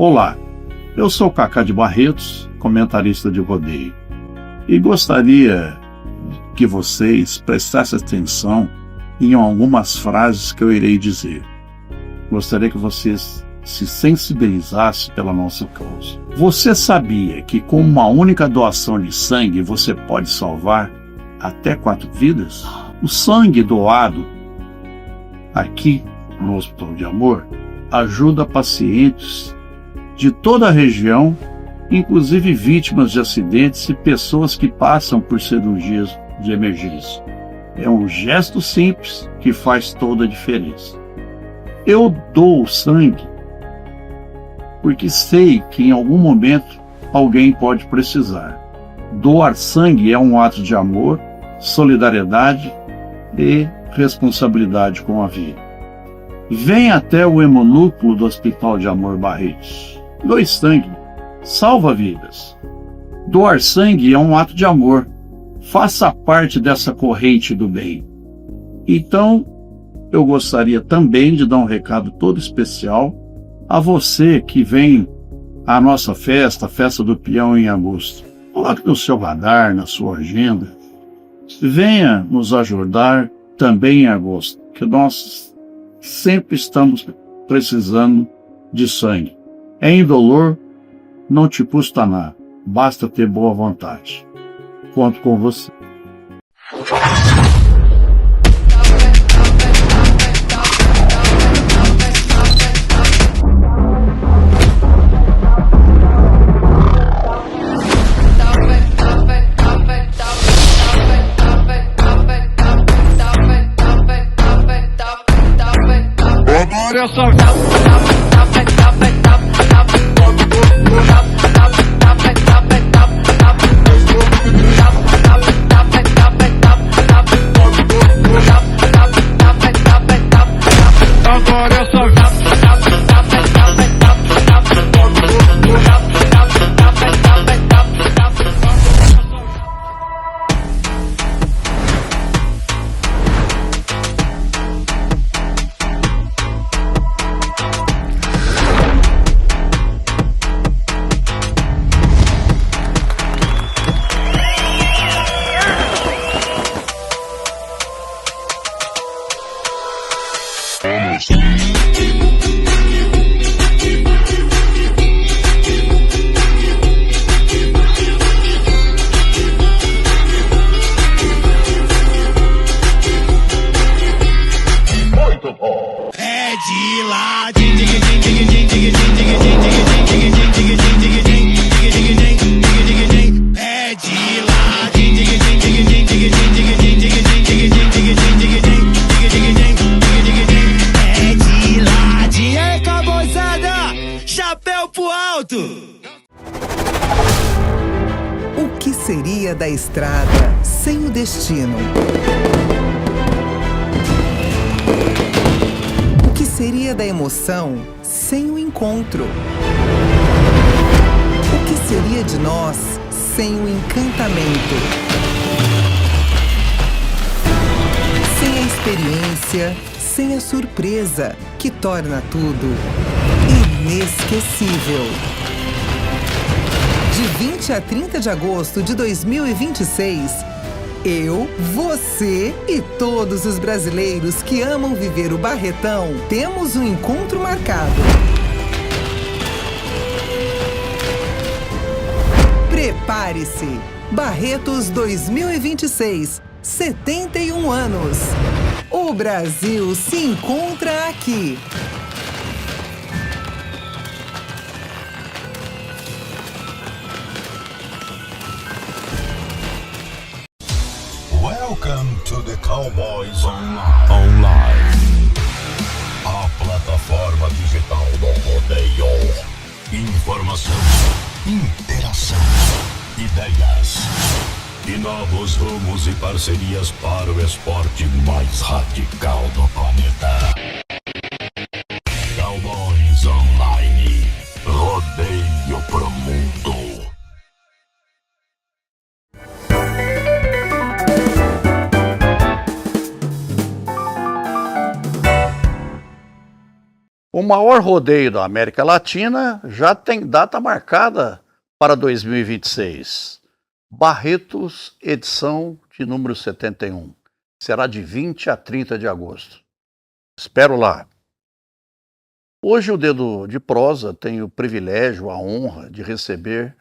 Olá, eu sou Cacá de Barretos, comentarista de rodeio, e gostaria que vocês prestassem atenção em algumas frases que eu irei dizer. Gostaria que vocês se sensibilizassem pela nossa causa. Você sabia que com uma única doação de sangue você pode salvar até 4 vidas? O sangue doado aqui no Hospital de Amor ajuda pacientes de toda a região, inclusive vítimas de acidentes e pessoas que passam por cirurgias de emergência. É um gesto simples que faz toda a diferença. Eu dou sangue porque sei que em algum momento alguém pode precisar. Doar sangue é um ato de amor, solidariedade e responsabilidade com a vida. Venha até o hemonúcleo do Hospital de Amor Barretos. Doe sangue, salva vidas. Doar sangue é um ato de amor. Faça parte dessa corrente do bem. Então, eu gostaria também de dar um recado todo especial a você que vem à nossa festa, a Festa do Peão em agosto. Coloque no seu radar, na sua agenda. Venha nos ajudar também em agosto, que nós sempre estamos precisando de sangue. É indolor, não te custa nada, basta ter boa vontade. Conto com você. Olha só. O que seria da estrada sem o destino? O que seria da emoção sem o encontro? O que seria de nós sem o encantamento? Sem a experiência, sem a surpresa, que torna tudo inesquecível. De 20 a 30 de agosto de 2026, eu, você e todos os brasileiros que amam viver o Barretão temos um encontro marcado. Prepare-se! Barretos 2026, 71 anos. O Brasil se encontra aqui. Welcome to the Cowboys Online. A plataforma digital do rodeio. Informação, interação, ideias e novos rumos e parcerias para o esporte mais radical do planeta. Cowboys Online. Rodeio pro mundo. O maior rodeio da América Latina já tem data marcada para 2026. Barretos, edição de número 71. Será de 20 a 30 de agosto. Espero lá. Hoje o Dedo de Prosa tem o privilégio, a honra de receber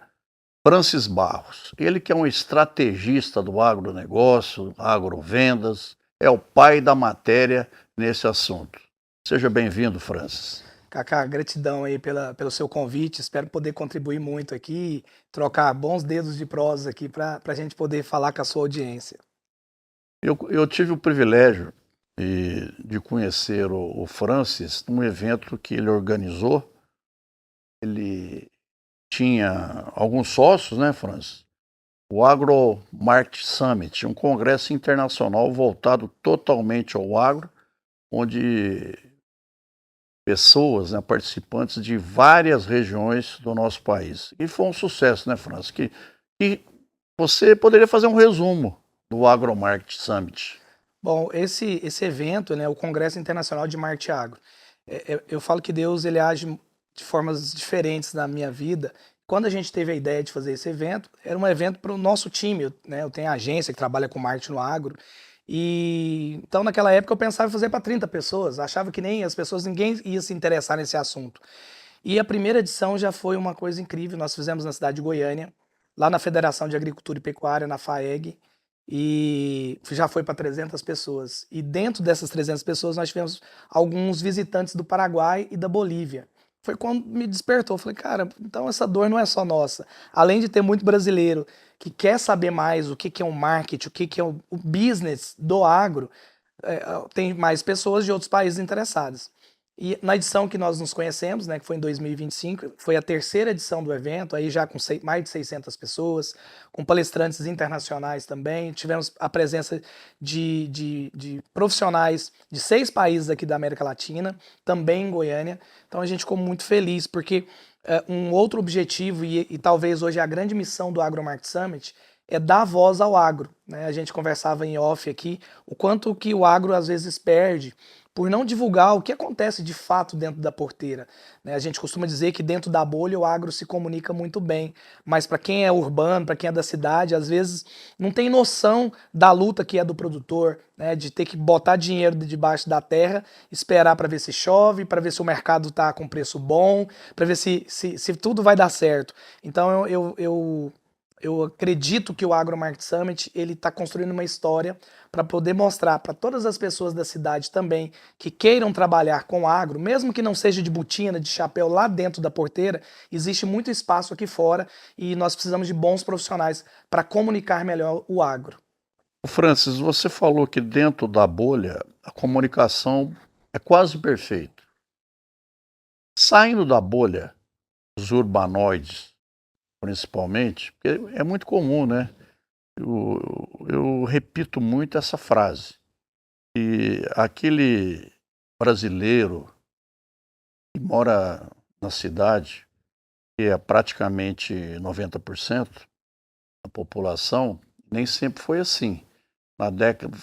Francis Barros. Ele que é um estrategista do agronegócio, agrovendas, é o pai da matéria nesse assunto. Seja bem-vindo, Francis. Cacá, gratidão aí pelo seu convite, espero poder contribuir muito aqui, trocar bons dedos de prosa aqui para a gente poder falar com a sua audiência. Eu tive o privilégio de conhecer o Francis num evento que ele organizou. Ele tinha alguns sócios, né, Francis? O Agro Market Summit, um congresso internacional voltado totalmente ao agro, onde pessoas, né, participantes de várias regiões do nosso país. E foi um sucesso, né, Francis? Que você poderia fazer um resumo do Agro Market Summit. Bom, esse evento, né, o Congresso Internacional de Marketing Agro, eu falo que Deus ele age de formas diferentes na minha vida. Quando a gente teve a ideia de fazer esse evento, era um evento para o nosso time, né? Eu tenho a agência que trabalha com marketing no agro, e então naquela época eu pensava em fazer para 30 pessoas, achava que nem as pessoas, ninguém ia se interessar nesse assunto. E a primeira edição já foi uma coisa incrível, nós fizemos na cidade de Goiânia, lá na Federação de Agricultura e Pecuária, na FAEG, e já foi para 300 pessoas. E dentro dessas 300 pessoas nós tivemos alguns visitantes do Paraguai e da Bolívia. Foi quando me despertou, falei, cara, então essa dor não é só nossa. Além de ter muito brasileiro que quer saber mais o que é o marketing, o que é o business do agro, tem mais pessoas de outros países interessadas. E na edição que nós nos conhecemos, né, que foi em 2025, foi a terceira edição do evento, aí já com mais de 600 pessoas, com palestrantes internacionais também. Tivemos a presença de profissionais de 6 países aqui da América Latina, também em Goiânia. Então a gente ficou muito feliz, porque um outro objetivo, e talvez hoje a grande missão do Agro Market Summit, é dar voz ao agro, né? A gente conversava em off aqui, o quanto que o agro às vezes perde por não divulgar o que acontece de fato dentro da porteira, né? A gente costuma dizer que dentro da bolha o agro se comunica muito bem, mas para quem é urbano, para quem é da cidade, às vezes não tem noção da luta que é do produtor, né? De ter que botar dinheiro debaixo da terra, esperar para ver se chove, para ver se o mercado está com preço bom, para ver se tudo vai dar certo. Então eu acredito que o Agro Market Summit ele está construindo uma história para poder mostrar para todas as pessoas da cidade também que queiram trabalhar com agro, mesmo que não seja de botina, de chapéu lá dentro da porteira, existe muito espaço aqui fora e nós precisamos de bons profissionais para comunicar melhor o agro. Francis, você falou que dentro da bolha a comunicação é quase perfeita. Saindo da bolha, os urbanoides, principalmente, porque é muito comum, né? Eu repito muito essa frase. E aquele brasileiro que mora na cidade, que é praticamente 90% da população, nem sempre foi assim. Na década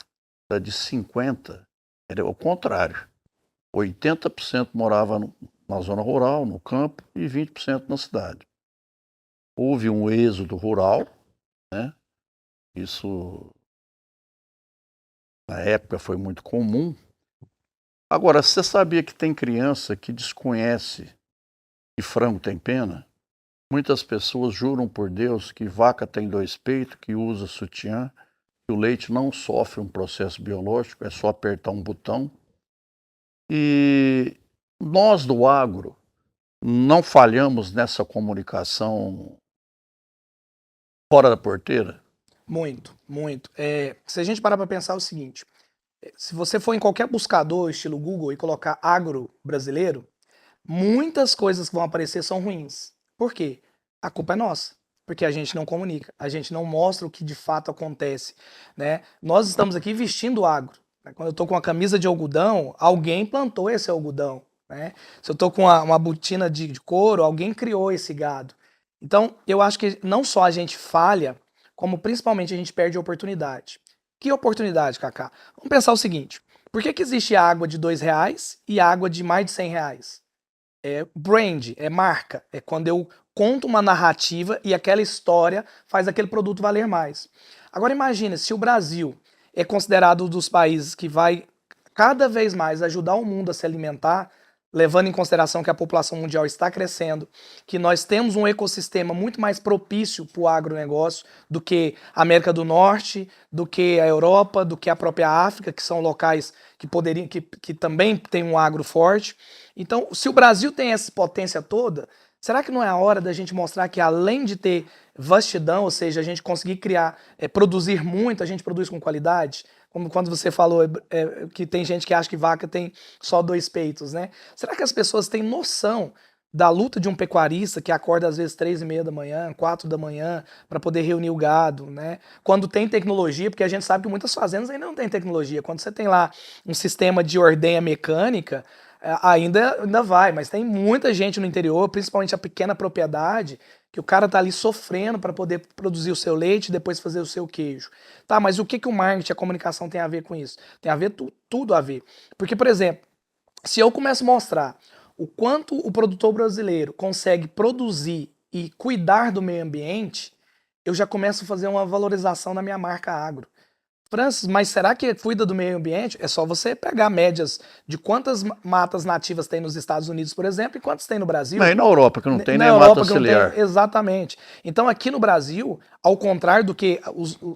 de 50, era o contrário. 80% morava na zona rural, no campo, e 20% na cidade. Houve um êxodo rural, né? Isso na época foi muito comum. Agora, você sabia que tem criança que desconhece que frango tem pena? Muitas pessoas juram por Deus que vaca tem 2 peitos, que usa sutiã, que o leite não sofre um processo biológico, é só apertar um botão. E nós do agro não falhamos nessa comunicação fora da porteira? Muito, muito. Se a gente parar para pensar o seguinte, se você for em qualquer buscador estilo Google e colocar agro brasileiro, muitas coisas que vão aparecer são ruins. Por quê? A culpa é nossa, porque a gente não comunica, a gente não mostra o que de fato acontece, né? Nós estamos aqui vestindo agro, né? Quando eu estou com uma camisa de algodão, alguém plantou esse algodão, né? Se eu estou com uma botina de couro, alguém criou esse gado. Então, eu acho que não só a gente falha, como principalmente a gente perde a oportunidade. Que oportunidade, Cacá? Vamos pensar o seguinte, por que existe água de R$2 e água de mais de R$100? É brand, é marca. É quando eu conto uma narrativa e aquela história faz aquele produto valer mais. Agora imagina, se o Brasil é considerado um dos países que vai cada vez mais ajudar o mundo a se alimentar, levando em consideração que a população mundial está crescendo, que nós temos um ecossistema muito mais propício para o agronegócio do que a América do Norte, do que a Europa, do que a própria África, que são locais que poderiam, que também tem um agro forte. Então, se o Brasil tem essa potência toda, será que não é a hora da gente mostrar que além de ter vastidão, ou seja, a gente conseguir criar, produzir muito, a gente produz com qualidade? Como quando você falou que tem gente que acha que vaca tem só 2 peitos, né? Será que as pessoas têm noção da luta de um pecuarista que acorda às vezes 3:30 da manhã, 4 da manhã, para poder reunir o gado, né? Quando tem tecnologia, porque a gente sabe que muitas fazendas ainda não tem tecnologia. Quando você tem lá um sistema de ordenha mecânica, ainda vai, mas tem muita gente no interior, principalmente a pequena propriedade, que o cara tá ali sofrendo para poder produzir o seu leite e depois fazer o seu queijo. Tá, mas o que o marketing, a comunicação tem a ver com isso? Tem a ver tudo a ver. Porque, por exemplo, se eu começo a mostrar o quanto o produtor brasileiro consegue produzir e cuidar do meio ambiente, eu já começo a fazer uma valorização da minha marca agro. Francis, mas será que cuida do meio ambiente? É só você pegar médias de quantas matas nativas tem nos Estados Unidos, por exemplo, e quantas tem no Brasil. Mas e na Europa, que não tem Na nem Europa, mata que não tem, ciliar. exatamente. Então aqui no Brasil, ao contrário do que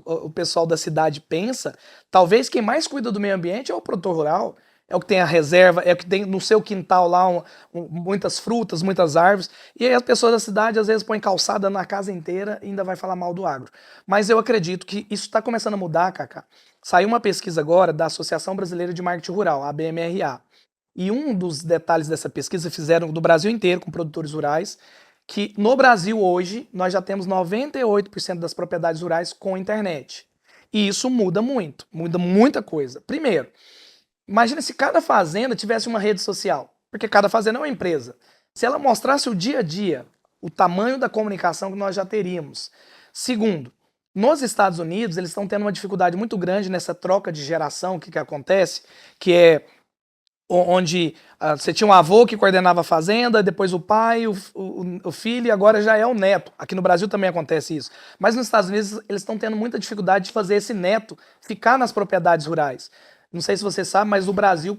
o pessoal da cidade pensa, talvez quem mais cuida do meio ambiente é o produtor rural. É o que tem a reserva, é o que tem no seu quintal lá muitas frutas, muitas árvores. E aí as pessoas da cidade às vezes põem calçada na casa inteira e ainda vai falar mal do agro. Mas eu acredito que isso está começando a mudar, Cacá. Saiu uma pesquisa agora da Associação Brasileira de Marketing Rural, a ABMRA. E um dos detalhes dessa pesquisa fizeram do Brasil inteiro com produtores rurais, que no Brasil hoje nós já temos 98% das propriedades rurais com internet. E isso muda muito, muda muita coisa. Primeiro, imagina se cada fazenda tivesse uma rede social, porque cada fazenda é uma empresa. Se ela mostrasse o dia a dia, o tamanho da comunicação que nós já teríamos. Segundo, nos Estados Unidos, eles estão tendo uma dificuldade muito grande nessa troca de geração que acontece, que é onde você tinha um avô que coordenava a fazenda, depois o pai, o filho, e agora já é o neto. Aqui no Brasil também acontece isso. Mas nos Estados Unidos, eles estão tendo muita dificuldade de fazer esse neto ficar nas propriedades rurais. Não sei se você sabe, mas o Brasil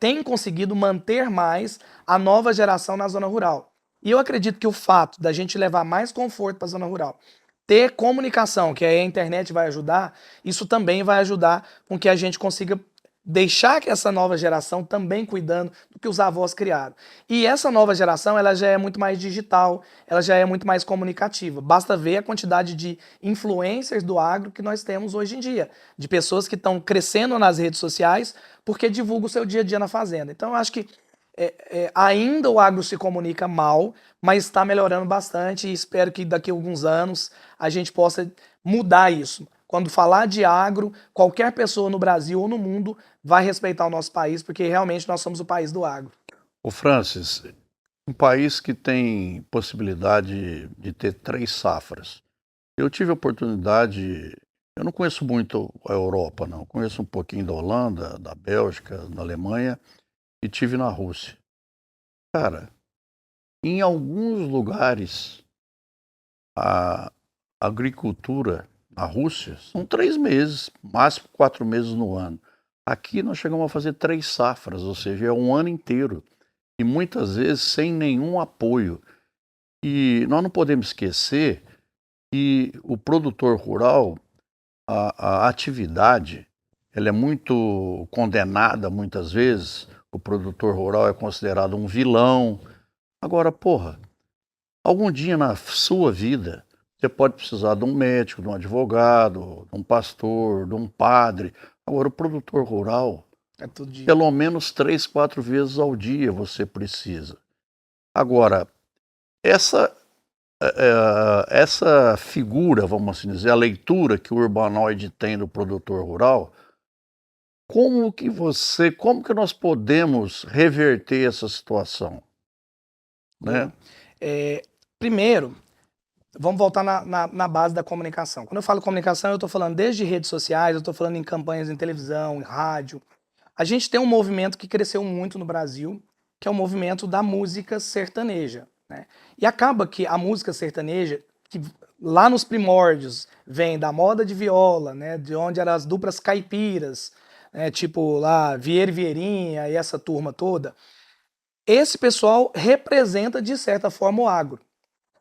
tem conseguido manter mais a nova geração na zona rural. E eu acredito que o fato da gente levar mais conforto para a zona rural, ter comunicação, que aí a internet vai ajudar, isso também vai ajudar com que a gente consiga deixar que essa nova geração também cuidando do que os avós criaram. E essa nova geração, ela já é muito mais digital, ela já é muito mais comunicativa. Basta ver a quantidade de influencers do agro que nós temos hoje em dia, de pessoas que estão crescendo nas redes sociais porque divulgam o seu dia a dia na fazenda. Então eu acho que ainda o agro se comunica mal, mas está melhorando bastante e espero que daqui a alguns anos a gente possa mudar isso. Quando falar de agro, qualquer pessoa no Brasil ou no mundo vai respeitar o nosso país, porque realmente nós somos o país do agro. Ô Francis, um país que tem possibilidade de ter 3 safras. Eu tive a oportunidade, eu não conheço muito a Europa, não. Conheço um pouquinho da Holanda, da Bélgica, da Alemanha e tive na Rússia. Cara, em alguns lugares a agricultura na Rússia são 3 meses, máximo 4 meses no ano. Aqui nós chegamos a fazer 3 safras, ou seja, é um ano inteiro. E muitas vezes sem nenhum apoio. E nós não podemos esquecer que o produtor rural, a atividade, ela é muito condenada muitas vezes. O produtor rural é considerado um vilão. Agora, porra, algum dia na sua vida, você pode precisar de um médico, de um advogado, de um pastor, de um padre. Agora, o produtor rural, todo dia. Pelo menos 3, 4 vezes ao dia você precisa. Agora, essa figura, vamos assim dizer, a leitura que o Urbanoide tem do produtor rural, como que nós podemos reverter essa situação? Né? Primeiro, vamos voltar na base da comunicação. Quando eu falo comunicação, eu estou falando desde redes sociais, eu estou falando em campanhas em televisão, em rádio. A gente tem um movimento que cresceu muito no Brasil, que é o movimento da música sertaneja, né? E acaba que a música sertaneja, que lá nos primórdios vem da moda de viola, né? De onde eram as duplas caipiras, né? Tipo lá Vieira e Vieirinha e essa turma toda. Esse pessoal representa, de certa forma, o agro.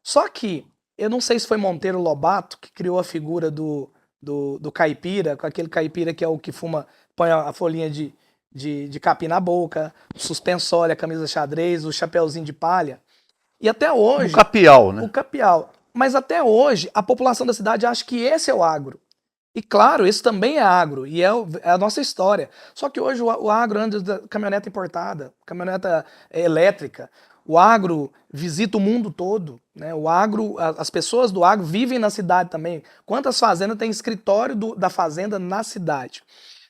Só que, eu não sei se foi Monteiro Lobato que criou a figura do caipira, com aquele caipira que é o que fuma, põe a folhinha de capim na boca, o suspensório, a camisa xadrez, o chapeuzinho de palha. E até No hoje, capial, né? o capial. Mas até hoje, a população da cidade acha que esse é o agro. E claro, isso também é agro, e é a nossa história. Só que hoje o agro anda de caminhoneta importada, caminhoneta elétrica. O agro visita o mundo todo, né? O agro, as pessoas do agro vivem na cidade também. Quantas fazendas tem escritório da fazenda na cidade?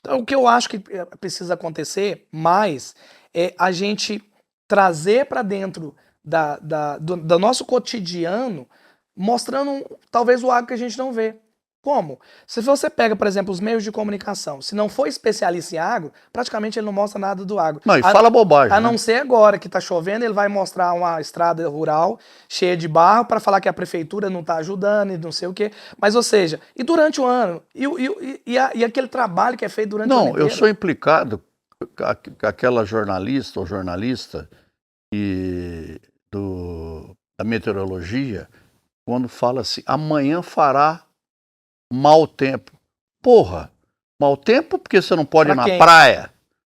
Então, o que eu acho que precisa acontecer mais é a gente trazer para dentro do nosso cotidiano, mostrando talvez o agro que a gente não vê. Como? Se você pega, por exemplo, os meios de comunicação, se não for especialista em agro, praticamente ele não mostra nada do agro. Não, e fala bobagem, A né? não ser agora que está chovendo, ele vai mostrar uma estrada rural cheia de barro para falar que a prefeitura não está ajudando e não sei o quê. Mas, ou seja, e durante o ano? E aquele trabalho que é feito durante o ano Não, eu inteiro? sou implicado com aquela jornalista ou jornalista da meteorologia, quando fala assim, amanhã fará mau tempo. Porra, mau tempo porque você não pode ir Pra na quem? praia.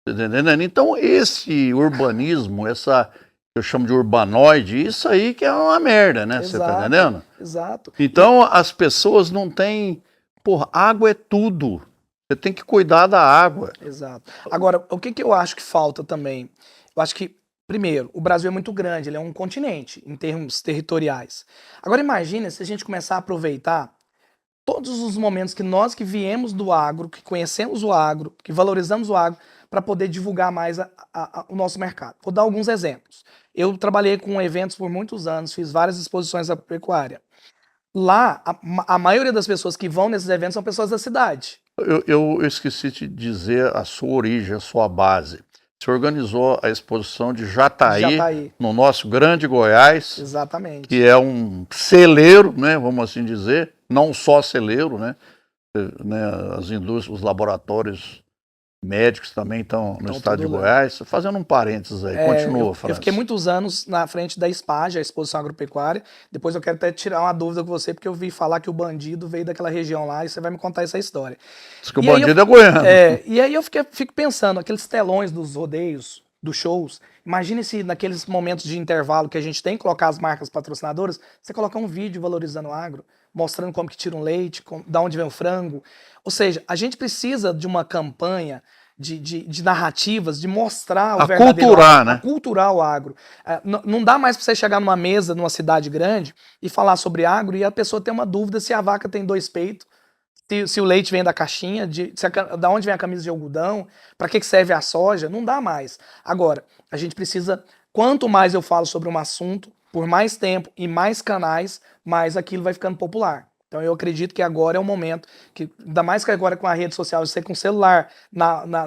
Tá entendendo? Então esse urbanismo, essa eu chamo de urbanoide, isso aí que é uma merda, né? Você tá Exato, entendendo? exato. Então as pessoas não têm... Porra, água é tudo. Você tem que cuidar da água. Exato. Agora, o que eu acho que falta também? Eu acho que, primeiro, o Brasil é muito grande, ele é um continente em termos territoriais. Agora, imagina se a gente começar a aproveitar todos os momentos que nós que viemos do agro, que conhecemos o agro, que valorizamos o agro, para poder divulgar mais o nosso mercado. Vou dar alguns exemplos. Eu trabalhei com eventos por muitos anos, fiz várias exposições da pecuária. Lá, a maioria das pessoas que vão nesses eventos são pessoas da cidade. Eu esqueci de dizer a sua origem, a sua base. Você organizou a exposição de Jataí, no nosso grande Goiás, Exatamente. que é um celeiro, né, vamos assim dizer, não só celeiro, né, as indústrias, os laboratórios médicos também estão no estado de Goiás. Fazendo um parênteses aí, continua, Francis. Eu fiquei muitos anos na frente da SPAG, a Exposição Agropecuária. Depois eu quero até tirar uma dúvida com você, porque eu vi falar que o bandido veio daquela região lá e você vai me contar essa história. Diz que o bandido é goiano. E aí eu fico pensando, aqueles telões dos rodeios, dos shows, imagine se naqueles momentos de intervalo que a gente tem que colocar as marcas patrocinadoras, você colocar um vídeo valorizando o agro, mostrando como que tira um leite, da onde vem o frango. Ou seja, a gente precisa de uma campanha de narrativas, de mostrar o verdadeiro culturar, agro, né? culturar o agro. Não dá mais para você chegar numa mesa, numa cidade grande, e falar sobre agro e a pessoa ter uma dúvida se a vaca tem 2 peitos, se o leite vem da caixinha, da onde vem a camisa de algodão, para que serve a soja, não dá mais. Agora, a gente precisa, quanto mais eu falo sobre um assunto, por mais tempo e mais canais, mais aquilo vai ficando popular. Então eu acredito que agora é o momento, que ainda mais que agora com a rede social, você com o celular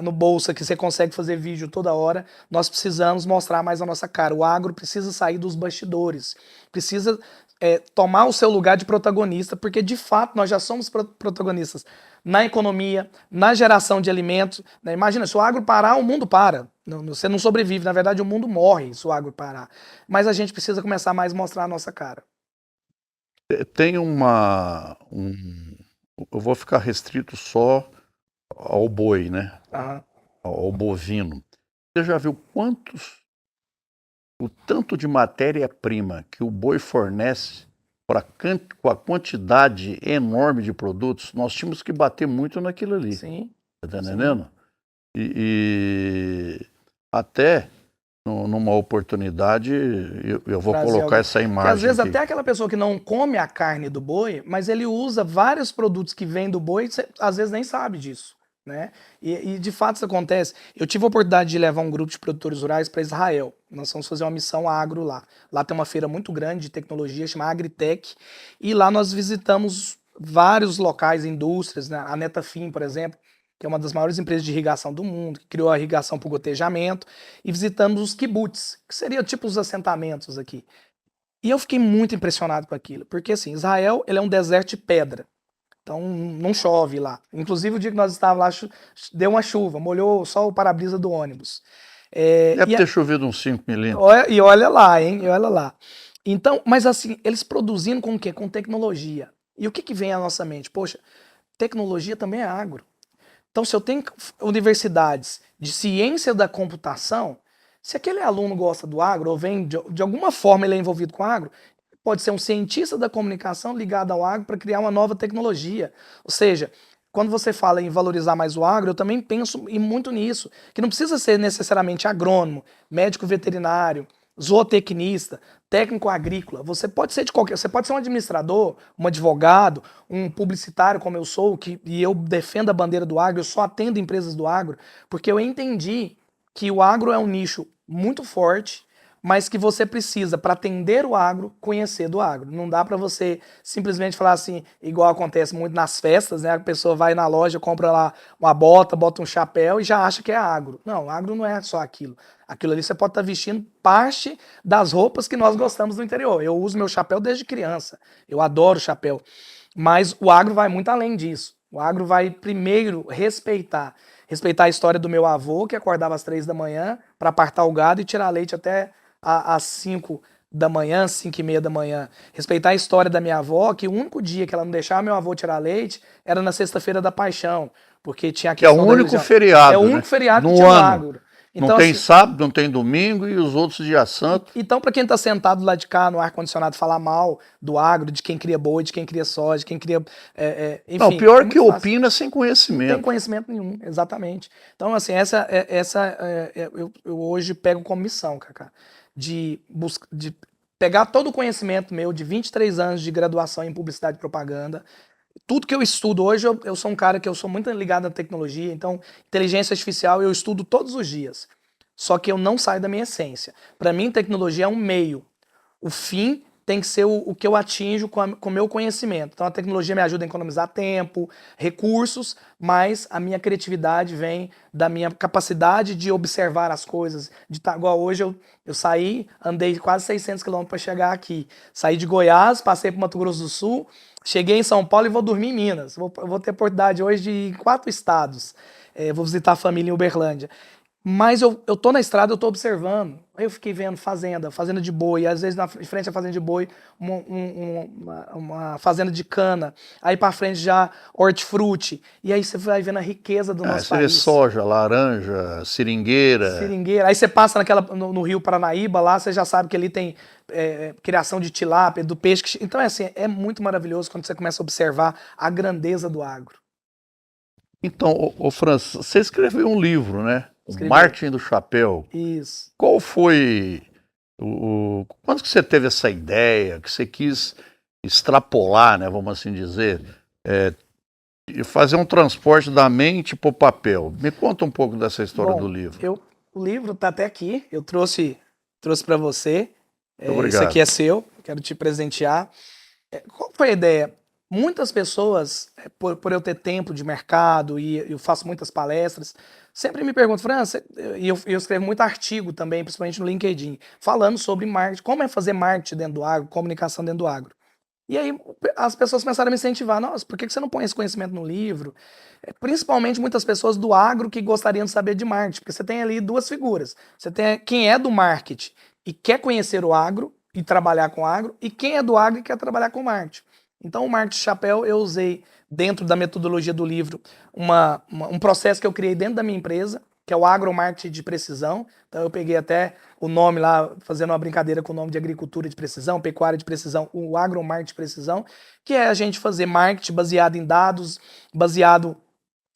no bolsa, que você consegue fazer vídeo toda hora, nós precisamos mostrar mais a nossa cara. O agro precisa sair dos bastidores, precisa tomar o seu lugar de protagonista, porque de fato nós já somos protagonistas na economia, na geração de alimentos, né? Imagina, se o agro parar, o mundo para. Você não sobrevive, na verdade o mundo morre se o agro parar. Mas a gente precisa começar mais a mostrar a nossa cara. Tem eu vou ficar restrito só ao boi, né? Aham. Ao bovino. Você já viu o tanto de matéria-prima que o boi fornece com a quantidade enorme de produtos? Nós tínhamos que bater muito naquilo ali. Sim. Tá entendendo? E até numa oportunidade eu vou colocar essa imagem. Porque às vezes aqui. até aquela pessoa que não come a carne do boi, mas ele usa vários produtos que vêm do boi, você, às vezes nem sabe disso, né? E de fato isso acontece. Eu tive a oportunidade de levar um grupo de produtores rurais para Israel. Nós vamos fazer uma missão agro lá. Lá tem uma feira muito grande de tecnologia, chamada Agritech, e lá nós visitamos vários locais, indústrias, né? A Netafim, por exemplo, que é uma das maiores empresas de irrigação do mundo, que criou a irrigação por gotejamento, e visitamos os kibbutz, que seriam tipo os assentamentos aqui. E eu fiquei muito impressionado com aquilo, porque assim, Israel ele é um deserto de pedra, então não chove lá. Inclusive o dia que nós estávamos lá, deu uma chuva, molhou só o para-brisa do ônibus. Deve ter chovido uns 5 milímetros. E olha lá, hein? E olha lá. Então, mas assim, eles produzindo com o quê? Com tecnologia. E o que que vem à nossa mente? Poxa, tecnologia também é agro. Então, se eu tenho universidades de ciência da computação, se aquele aluno gosta do agro ou vem de alguma forma ele é envolvido com agro, pode ser um cientista da comunicação ligado ao agro para criar uma nova tecnologia. Ou seja, quando você fala em valorizar mais o agro, eu também penso muito nisso, que não precisa ser necessariamente agrônomo, médico veterinário, zootecnista, técnico agrícola. Você pode ser você pode ser um administrador, um advogado, um publicitário como eu sou, e eu defendo a bandeira do agro, eu só atendo empresas do agro, porque eu entendi que o agro é um nicho muito forte, mas que você precisa, para atender o agro, conhecer do agro. Não dá para você simplesmente falar assim, igual acontece muito nas festas, né? A pessoa vai na loja, compra lá uma bota, bota um chapéu e já acha que é agro. Não, agro não é só aquilo. Aquilo ali você pode estar vestindo parte das roupas que nós gostamos do interior. Eu uso meu chapéu desde criança. Eu adoro chapéu. Mas o agro vai muito além disso. O agro vai primeiro respeitar a história do meu avô, que acordava às 3 da manhã para apartar o gado e tirar leite até às 5 da manhã, 5:30 da manhã. Respeitar a história da minha avó, que o único dia que ela não deixava meu avô tirar leite era na sexta-feira da Paixão, porque tinha a Que é o questão da único religião. feriado, É o único né? feriado que No tinha no ano. agro. Então, Não tem assim, sábado, não tem domingo e os outros dias santos. então, para quem está sentado lá de cá no ar-condicionado falar mal do agro, de quem cria boi, de quem cria soja, de quem cria. Enfim, Não, pior é que muito fácil. opina sem Não tem conhecimento. conhecimento nenhum, exatamente. Então, assim, eu hoje pego como missão, Cacá, de pegar todo o conhecimento meu de 23 anos de graduação em publicidade e propaganda. Tudo que eu estudo hoje, eu sou um cara que eu sou muito ligado à tecnologia, então inteligência artificial eu estudo todos os dias. Só que eu não saio da minha essência. Para mim, tecnologia é um meio. O fim tem que ser o que eu atinjo com o meu conhecimento. Então a tecnologia me ajuda a economizar tempo, recursos, mas a minha criatividade vem da minha capacidade de observar as coisas. Igual hoje eu saí, andei quase 600 quilômetros para chegar aqui. Saí de Goiás, passei para Mato Grosso do Sul, cheguei em São Paulo e vou dormir em Minas. Eu vou ter a oportunidade hoje de ir em 4 estados. Vou visitar a família em Uberlândia. Mas eu tô na estrada, eu tô observando. Aí eu fiquei vendo fazenda de boi, às vezes em frente à fazenda de boi, uma fazenda de cana, aí pra frente já hortifruti. E aí você vai vendo a riqueza do nosso Você vê país. soja, laranja, seringueira. Seringueira. Aí você passa no Rio Paranaíba, lá você já sabe que ali tem criação de tilápia, do peixe. Então é muito maravilhoso quando você começa a observar a grandeza do agro. Então, ô Francis, você escreveu um livro, né? Escrevi. Marketing do Chapéu. Isso. Qual foi quando que você teve essa ideia, que você quis extrapolar, né, vamos assim dizer, e fazer um transporte da mente para o papel? Me conta um pouco dessa história do livro. O livro está até aqui, eu trouxe para você. Obrigado. Isso aqui é seu, quero te presentear. Qual foi a ideia? Muitas pessoas, por eu ter tempo de mercado e eu faço muitas palestras, sempre me perguntam, França, e eu escrevo muito artigo também, principalmente no LinkedIn, falando sobre marketing, como é fazer marketing dentro do agro, comunicação dentro do agro. E aí as pessoas começaram a me incentivar, nossa, por que você não põe esse conhecimento no livro? Principalmente muitas pessoas do agro que gostariam de saber de marketing, porque você tem ali duas figuras. Você tem quem é do marketing e quer conhecer o agro e trabalhar com agro, e quem é do agro e quer trabalhar com marketing. Então, o marketing chapéu eu usei dentro da metodologia do livro um processo que eu criei dentro da minha empresa, que é o agromarketing de precisão. Então, eu peguei até o nome lá, fazendo uma brincadeira com o nome de agricultura de precisão, pecuária de precisão, o agromarketing de precisão, que é a gente fazer marketing baseado em dados, baseado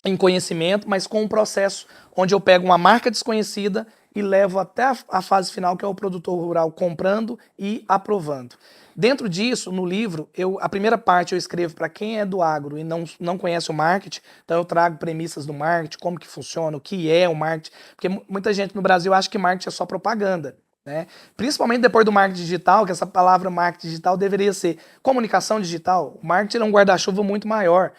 em conhecimento, mas com um processo onde eu pego uma marca desconhecida e levo até a fase final, que é o produtor rural comprando e aprovando. Dentro disso, no livro, a primeira parte eu escrevo para quem é do agro e não conhece o marketing, então eu trago premissas do marketing, como que funciona, o que é o marketing, porque muita gente no Brasil acha que marketing é só propaganda, né? Principalmente depois do marketing digital, que essa palavra marketing digital deveria ser comunicação digital. O marketing é um guarda-chuva muito maior.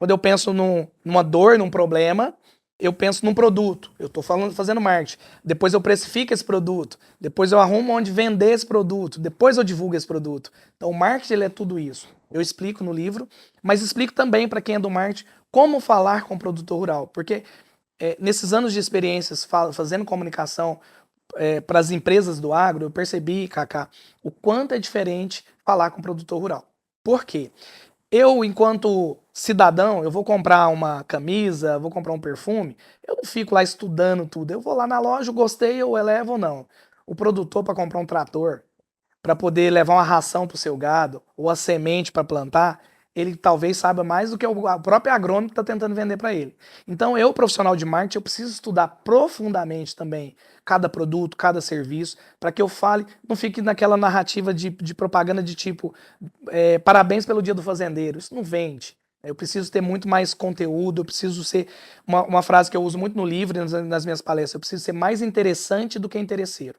Quando eu penso numa dor, num problema, eu penso num produto. Eu estou fazendo marketing. Depois eu precifico esse produto. Depois eu arrumo onde vender esse produto. Depois eu divulgo esse produto. Então o marketing ele é tudo isso. Eu explico no livro, mas explico também para quem é do marketing como falar com o produtor rural. Porque nesses anos de experiências fazendo comunicação para as empresas do agro, eu percebi, Kaká, o quanto é diferente falar com o produtor rural. Por quê? Eu, enquanto cidadão, eu vou comprar uma camisa, vou comprar um perfume, eu não fico lá estudando tudo. Eu vou lá na loja, gostei, eu elevo ou não. O produtor, para comprar um trator, para poder levar uma ração para o seu gado, ou a semente para plantar, ele talvez saiba mais do que o próprio agrônomo está tentando vender para ele. Então, eu, profissional de marketing, eu preciso estudar profundamente também cada produto, cada serviço, para que eu fale, não fique naquela narrativa de propaganda de tipo, parabéns pelo dia do fazendeiro. Isso não vende. Eu preciso ter muito mais conteúdo, eu preciso ser, uma frase que eu uso muito no livro e nas minhas palestras, eu preciso ser mais interessante do que interesseiro.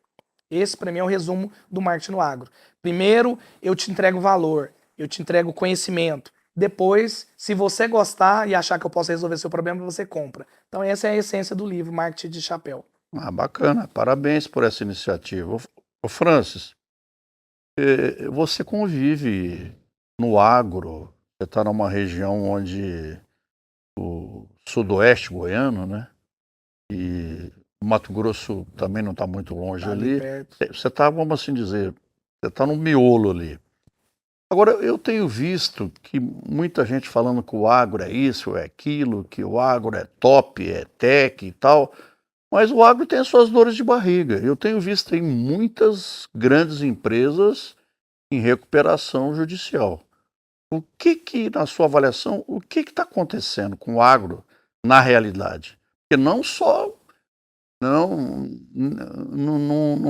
Esse, para mim, é o resumo do marketing no agro. Primeiro, eu te entrego valor, eu te entrego conhecimento. Depois, se você gostar e achar que eu posso resolver seu problema, você compra. Então, essa é a essência do livro, Marketing de Chapéu. Ah, bacana. Parabéns por essa iniciativa. Ô Francis, você convive no agro, você está numa região onde o sudoeste goiano, né? E o Mato Grosso também não está muito longe ali. Perto. Você está, vamos assim dizer, você está no miolo ali. Agora, eu tenho visto que muita gente falando que o agro é isso, é aquilo, que o agro é top, é tech e tal, mas o agro tem as suas dores de barriga. Eu tenho visto em muitas grandes empresas em recuperação judicial. O que, na sua avaliação, o que está acontecendo com o agro na realidade? Porque não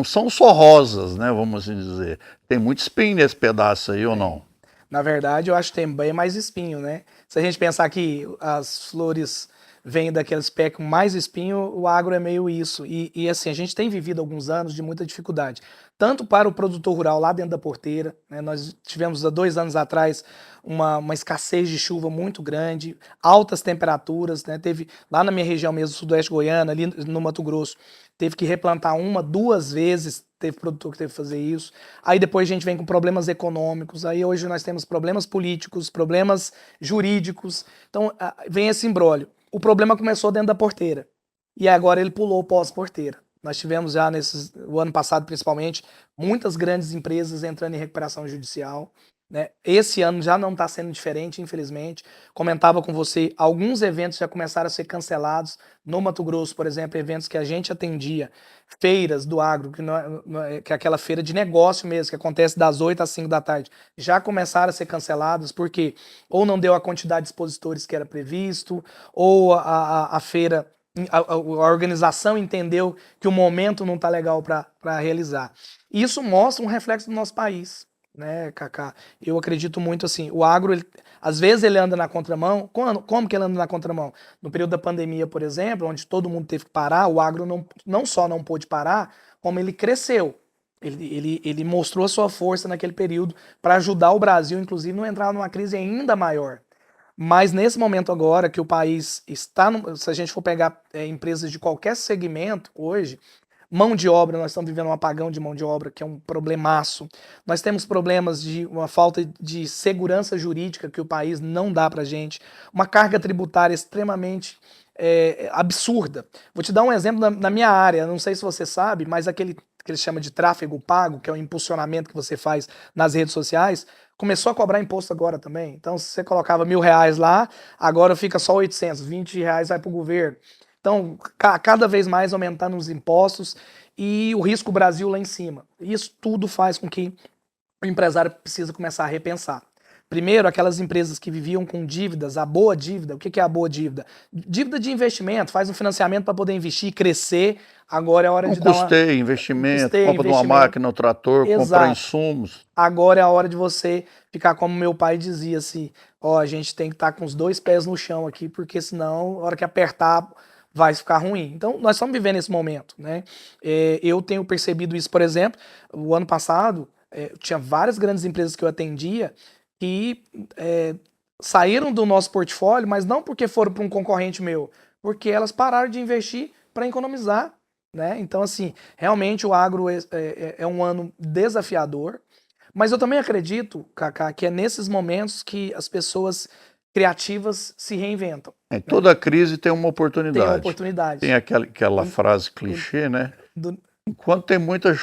são só rosas, né? Vamos assim dizer. Tem muito espinho nesse pedaço aí, ou não? Na verdade, eu acho que tem bem mais espinho, né? Se a gente pensar que as flores vêm daqueles pés com mais espinho, o agro é meio isso. E assim, a gente tem vivido alguns anos de muita dificuldade. Tanto para o produtor rural lá dentro da porteira, né? Nós tivemos há 2 anos atrás uma escassez de chuva muito grande, altas temperaturas, né? Teve lá na minha região mesmo, sudoeste goiano, ali no Mato Grosso, teve que replantar 1, 2 vezes, teve produtor que teve que fazer isso. Aí depois a gente vem com problemas econômicos, aí hoje nós temos problemas políticos, problemas jurídicos, então vem esse imbróglio. O problema começou dentro da porteira, e agora ele pulou pós-porteira. Nós tivemos já, o ano passado principalmente, muitas grandes empresas entrando em recuperação judicial, né? Esse ano já não está sendo diferente, infelizmente. Comentava com você, alguns eventos já começaram a ser cancelados. No Mato Grosso, por exemplo, eventos que a gente atendia, feiras do agro, que é aquela feira de negócio mesmo, que acontece das 8 às 5 da tarde, já começaram a ser cancelados, porque ou não deu a quantidade de expositores que era previsto, ou a feira, a organização entendeu que o momento não está legal para realizar. Isso mostra um reflexo do nosso país, né, Kaká? Eu acredito muito assim, o agro, às vezes ele anda na contramão. Como que ele anda na contramão? No período da pandemia, por exemplo, onde todo mundo teve que parar, o agro não só não pôde parar, como ele cresceu. Ele mostrou a sua força naquele período para ajudar o Brasil, inclusive, a não entrar numa crise ainda maior. Mas nesse momento agora que o país está, se a gente for pegar empresas de qualquer segmento hoje, mão de obra, nós estamos vivendo um apagão de mão de obra, que é um problemaço. Nós temos problemas de uma falta de segurança jurídica que o país não dá para a gente, uma carga tributária extremamente absurda. Vou te dar um exemplo na minha área, não sei se você sabe, mas aquele que eles chamam de tráfego pago, que é o impulsionamento que você faz nas redes sociais, começou a cobrar imposto agora também. Então, se você colocava R$1.000 lá, agora fica só 800, R$20 vai para o governo. Então, cada vez mais aumentando os impostos e o risco Brasil lá em cima. Isso tudo faz com que o empresário precisa começar a repensar. Primeiro, aquelas empresas que viviam com dívidas, a boa dívida. O que é a boa dívida? Dívida de investimento, faz um financiamento para poder investir, crescer. Agora é a hora de dar investimento, compra de uma máquina, um trator, comprar insumos. Agora é a hora de você ficar como meu pai dizia assim, a gente tem que estar com os 2 pés no chão aqui, porque senão, a hora que apertar, vai ficar ruim. Então, nós estamos vivendo esse momento, né? Eu tenho percebido isso, por exemplo, o ano passado, tinha várias grandes empresas que eu atendia que saíram do nosso portfólio, mas não porque foram para um concorrente meu, porque elas pararam de investir para economizar, né? Então, assim, realmente o agro é um ano desafiador, mas eu também acredito, Kaká, que é nesses momentos que as pessoas criativas se reinventam. Toda crise tem uma Tem uma oportunidade. oportunidade. Tem aquela frase clichê, né? Do, Enquanto tem muita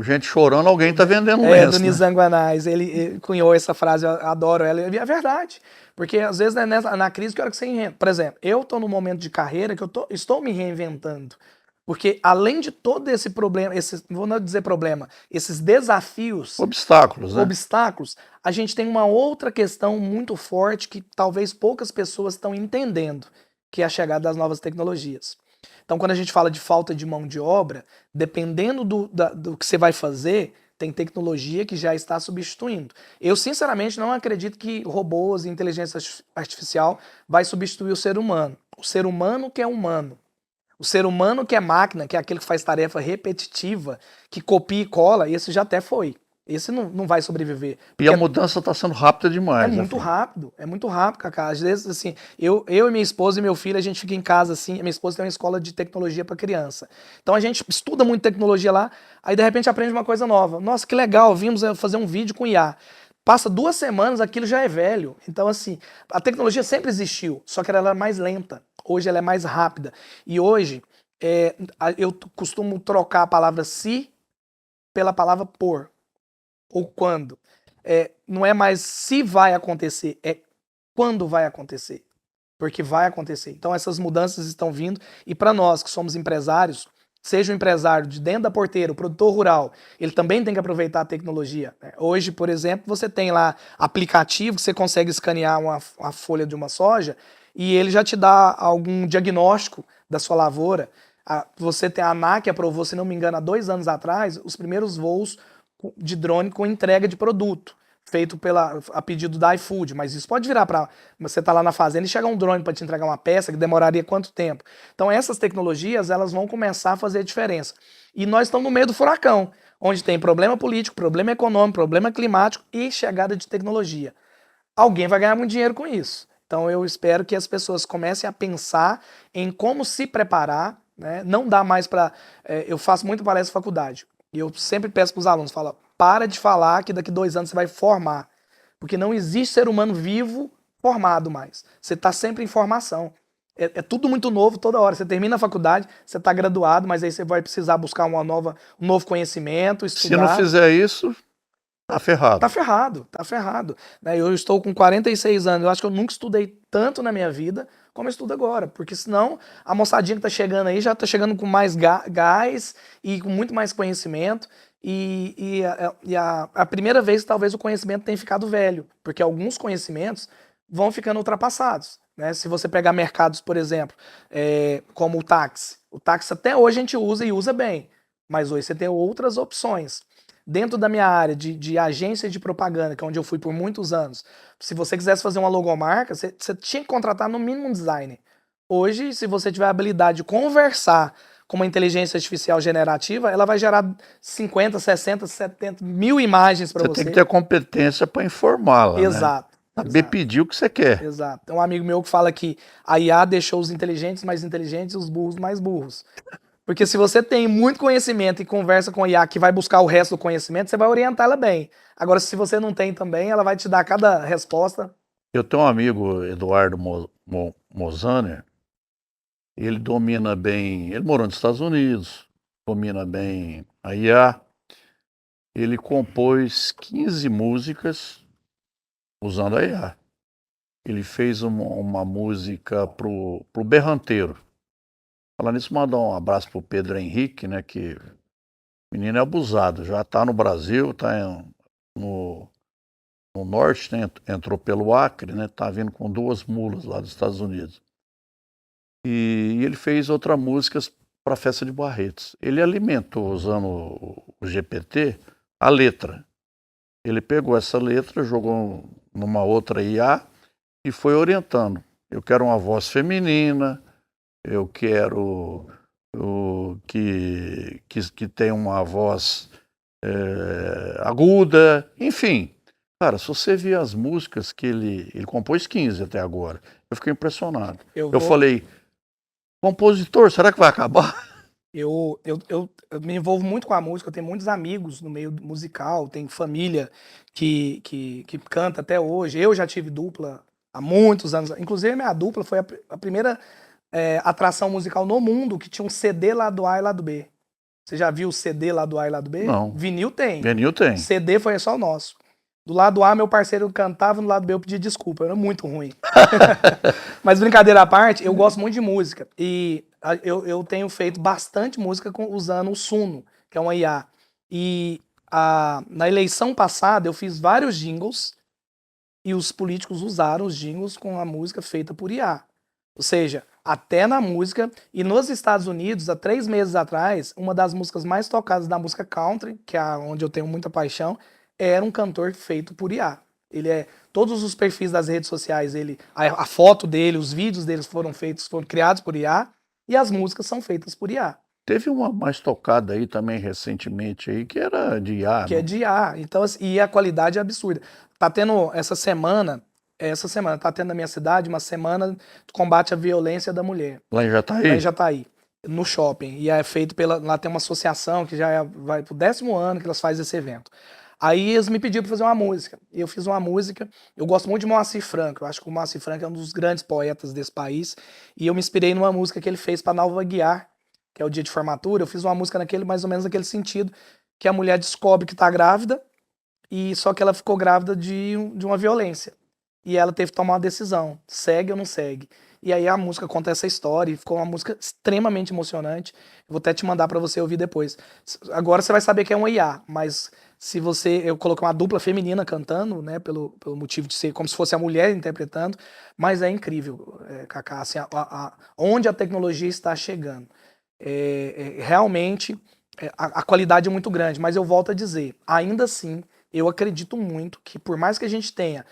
gente chorando, alguém está vendendo do lenço, né? Nizam Guanais, ele cunhou essa frase, eu adoro ela, e é verdade, porque às vezes, né, na crise que hora que você reinventa. Por exemplo, eu estou num momento de carreira que estou me reinventando, porque além de todo esse problema, vou não dizer problema, esses desafios, Obstáculos, né? obstáculos, a gente tem uma outra questão muito forte que talvez poucas pessoas estão entendendo, que é a chegada das novas tecnologias. Então, quando a gente fala de falta de mão de obra, dependendo do que você vai fazer, tem tecnologia que já está substituindo. Eu, sinceramente, não acredito que robôs e inteligência artificial vai substituir o ser humano. O ser humano que é humano. O ser humano que é máquina, que é aquele que faz tarefa repetitiva, que copia e cola, esse já até foi. Esse não vai sobreviver. E a mudança está sendo rápida demais. É muito rápido, Cacá. Às vezes, assim, eu e minha esposa e meu filho, a gente fica em casa, assim, minha esposa tem uma escola de tecnologia para criança. Então a gente estuda muito tecnologia lá, aí de repente aprende uma coisa nova. Nossa, que legal, vimos fazer um vídeo com IA. Passa 2 semanas, aquilo já é velho. Então, assim, a tecnologia sempre existiu, só que ela era mais lenta. Hoje ela é mais rápida. E hoje, eu costumo trocar a palavra se pela palavra por. Ou quando. Não é mais se vai acontecer, é quando vai acontecer. Porque vai acontecer. Então essas mudanças estão vindo. E para nós que somos empresários, seja o empresário de dentro da porteira, o produtor rural, ele também tem que aproveitar a tecnologia. Hoje, por exemplo, você tem lá aplicativo que você consegue escanear uma folha de uma soja e ele já te dá algum diagnóstico da sua lavoura. Você tem a ANAC aprovou, se não me engano, há 2 anos atrás, os primeiros voos de drone com entrega de produto, feito a pedido da iFood, mas isso pode virar para você tá lá na fazenda e chegar um drone para te entregar uma peça que demoraria quanto tempo? Então essas tecnologias, elas vão começar a fazer a diferença. E nós estamos no meio do furacão, onde tem problema político, problema econômico, problema climático e chegada de tecnologia. Alguém vai ganhar muito dinheiro com isso. Então eu espero que as pessoas comecem a pensar em como se preparar, né? Não dá mais para... eu faço muito palestra na faculdade. E eu sempre peço para os alunos, para de falar que daqui 2 anos você vai formar. Porque não existe ser humano vivo formado mais. Você está sempre em formação. É tudo muito novo toda hora. Você termina a faculdade, você está graduado, mas aí você vai precisar buscar um novo conhecimento, estudar. Se não fizer isso, tá ferrado. Tá ferrado. Eu estou com 46 anos, eu acho que eu nunca estudei tanto na minha vida como eu estudo agora, porque senão a moçadinha que tá chegando aí já tá chegando com mais gás e com muito mais conhecimento e a primeira vez talvez o conhecimento tenha ficado velho, porque alguns conhecimentos vão ficando ultrapassados, né? Se você pegar mercados, por exemplo, como o táxi até hoje a gente usa e usa bem, mas hoje você tem outras opções. Dentro da minha área de agência de propaganda, que é onde eu fui por muitos anos, se você quisesse fazer uma logomarca, você tinha que contratar no mínimo um designer. Hoje, se você tiver a habilidade de conversar com uma inteligência artificial generativa, ela vai gerar 50, 60, 70 mil imagens para você. Você tem que ter competência para informá-la, Exato. Né? Saber pedir o que você quer. Exato. Tem um amigo meu que fala que a IA deixou os inteligentes mais inteligentes e os burros mais burros. Porque se você tem muito conhecimento e conversa com a IA que vai buscar o resto do conhecimento, você vai orientar ela bem. Agora, se você não tem também, ela vai te dar cada resposta. Eu tenho um amigo, Eduardo Mozaner, ele domina bem, ele morou nos Estados Unidos, domina bem a IA. Ele compôs 15 músicas usando a IA. Ele fez uma música pro Berranteiro. Falando nisso, mandar um abraço pro Pedro Henrique, né, que o menino é abusado, já tá no Brasil, tá no norte, né, entrou pelo Acre, né, tá vindo com 2 mulas lá dos Estados Unidos. E ele fez outras músicas para a festa de Barretos. Ele alimentou, usando o GPT, a letra. Ele pegou essa letra, jogou numa outra IA e foi orientando. Eu quero uma voz feminina, eu quero que tenha uma voz aguda, enfim. Cara, se você ver as músicas que ele compôs 15 até agora, eu fiquei impressionado. Eu falei, compositor, será que vai acabar? Eu me envolvo muito com a música, eu tenho muitos amigos no meio musical, tenho família que canta até hoje. Eu já tive dupla há muitos anos. Inclusive, a minha dupla foi a primeira atração musical no mundo que tinha um CD lado A e lado B. Você já viu o CD lado A e lado B? Não. Vinil tem. Vinil tem. CD foi só o nosso. Do lado A, meu parceiro cantava, no lado B eu pedi desculpa, eu era muito ruim. Mas brincadeira à parte, eu gosto muito de música. E eu tenho feito bastante música usando o Suno, que é uma IA. E na eleição passada eu fiz vários jingles e os políticos usaram os jingles com a música feita por IA. Ou seja, até na música. E nos Estados Unidos, há 3 meses atrás, uma das músicas mais tocadas da música country, que é onde eu tenho muita paixão, era um cantor feito por IA. Todos os perfis das redes sociais, a foto dele, os vídeos deles foram criados por IA e as músicas são feitas por IA. Teve uma mais tocada aí também recentemente aí que era de IA. Que é de IA. Então, assim, e a qualidade é absurda. Tá tendo essa semana tá tendo na minha cidade uma semana de combate à violência da mulher. Lá em Jataí? Lá em Jataí, no shopping. E é feito lá tem uma associação que já vai pro 10º ano que elas fazem esse evento. Aí eles me pediram para fazer uma música. Eu fiz uma música. Eu gosto muito de Moacir Franco. Eu acho que o Moacir Franco é um dos grandes poetas desse país. E eu me inspirei numa música que ele fez para Nalva Guiar, que é o dia de formatura. Eu fiz uma música mais ou menos naquele sentido, que a mulher descobre que está grávida, e só que ela ficou grávida de uma violência. E ela teve que tomar uma decisão. Segue ou não segue? E aí a música conta essa história e ficou uma música extremamente emocionante. Eu vou até te mandar para você ouvir depois. Agora você vai saber que é um IA, mas eu coloquei uma dupla feminina cantando, né, pelo motivo de ser como se fosse a mulher interpretando, mas é incrível, Cacá, assim, onde a tecnologia está chegando. Realmente a qualidade é muito grande, mas eu volto a dizer, ainda assim, eu acredito muito que por mais que a gente tenha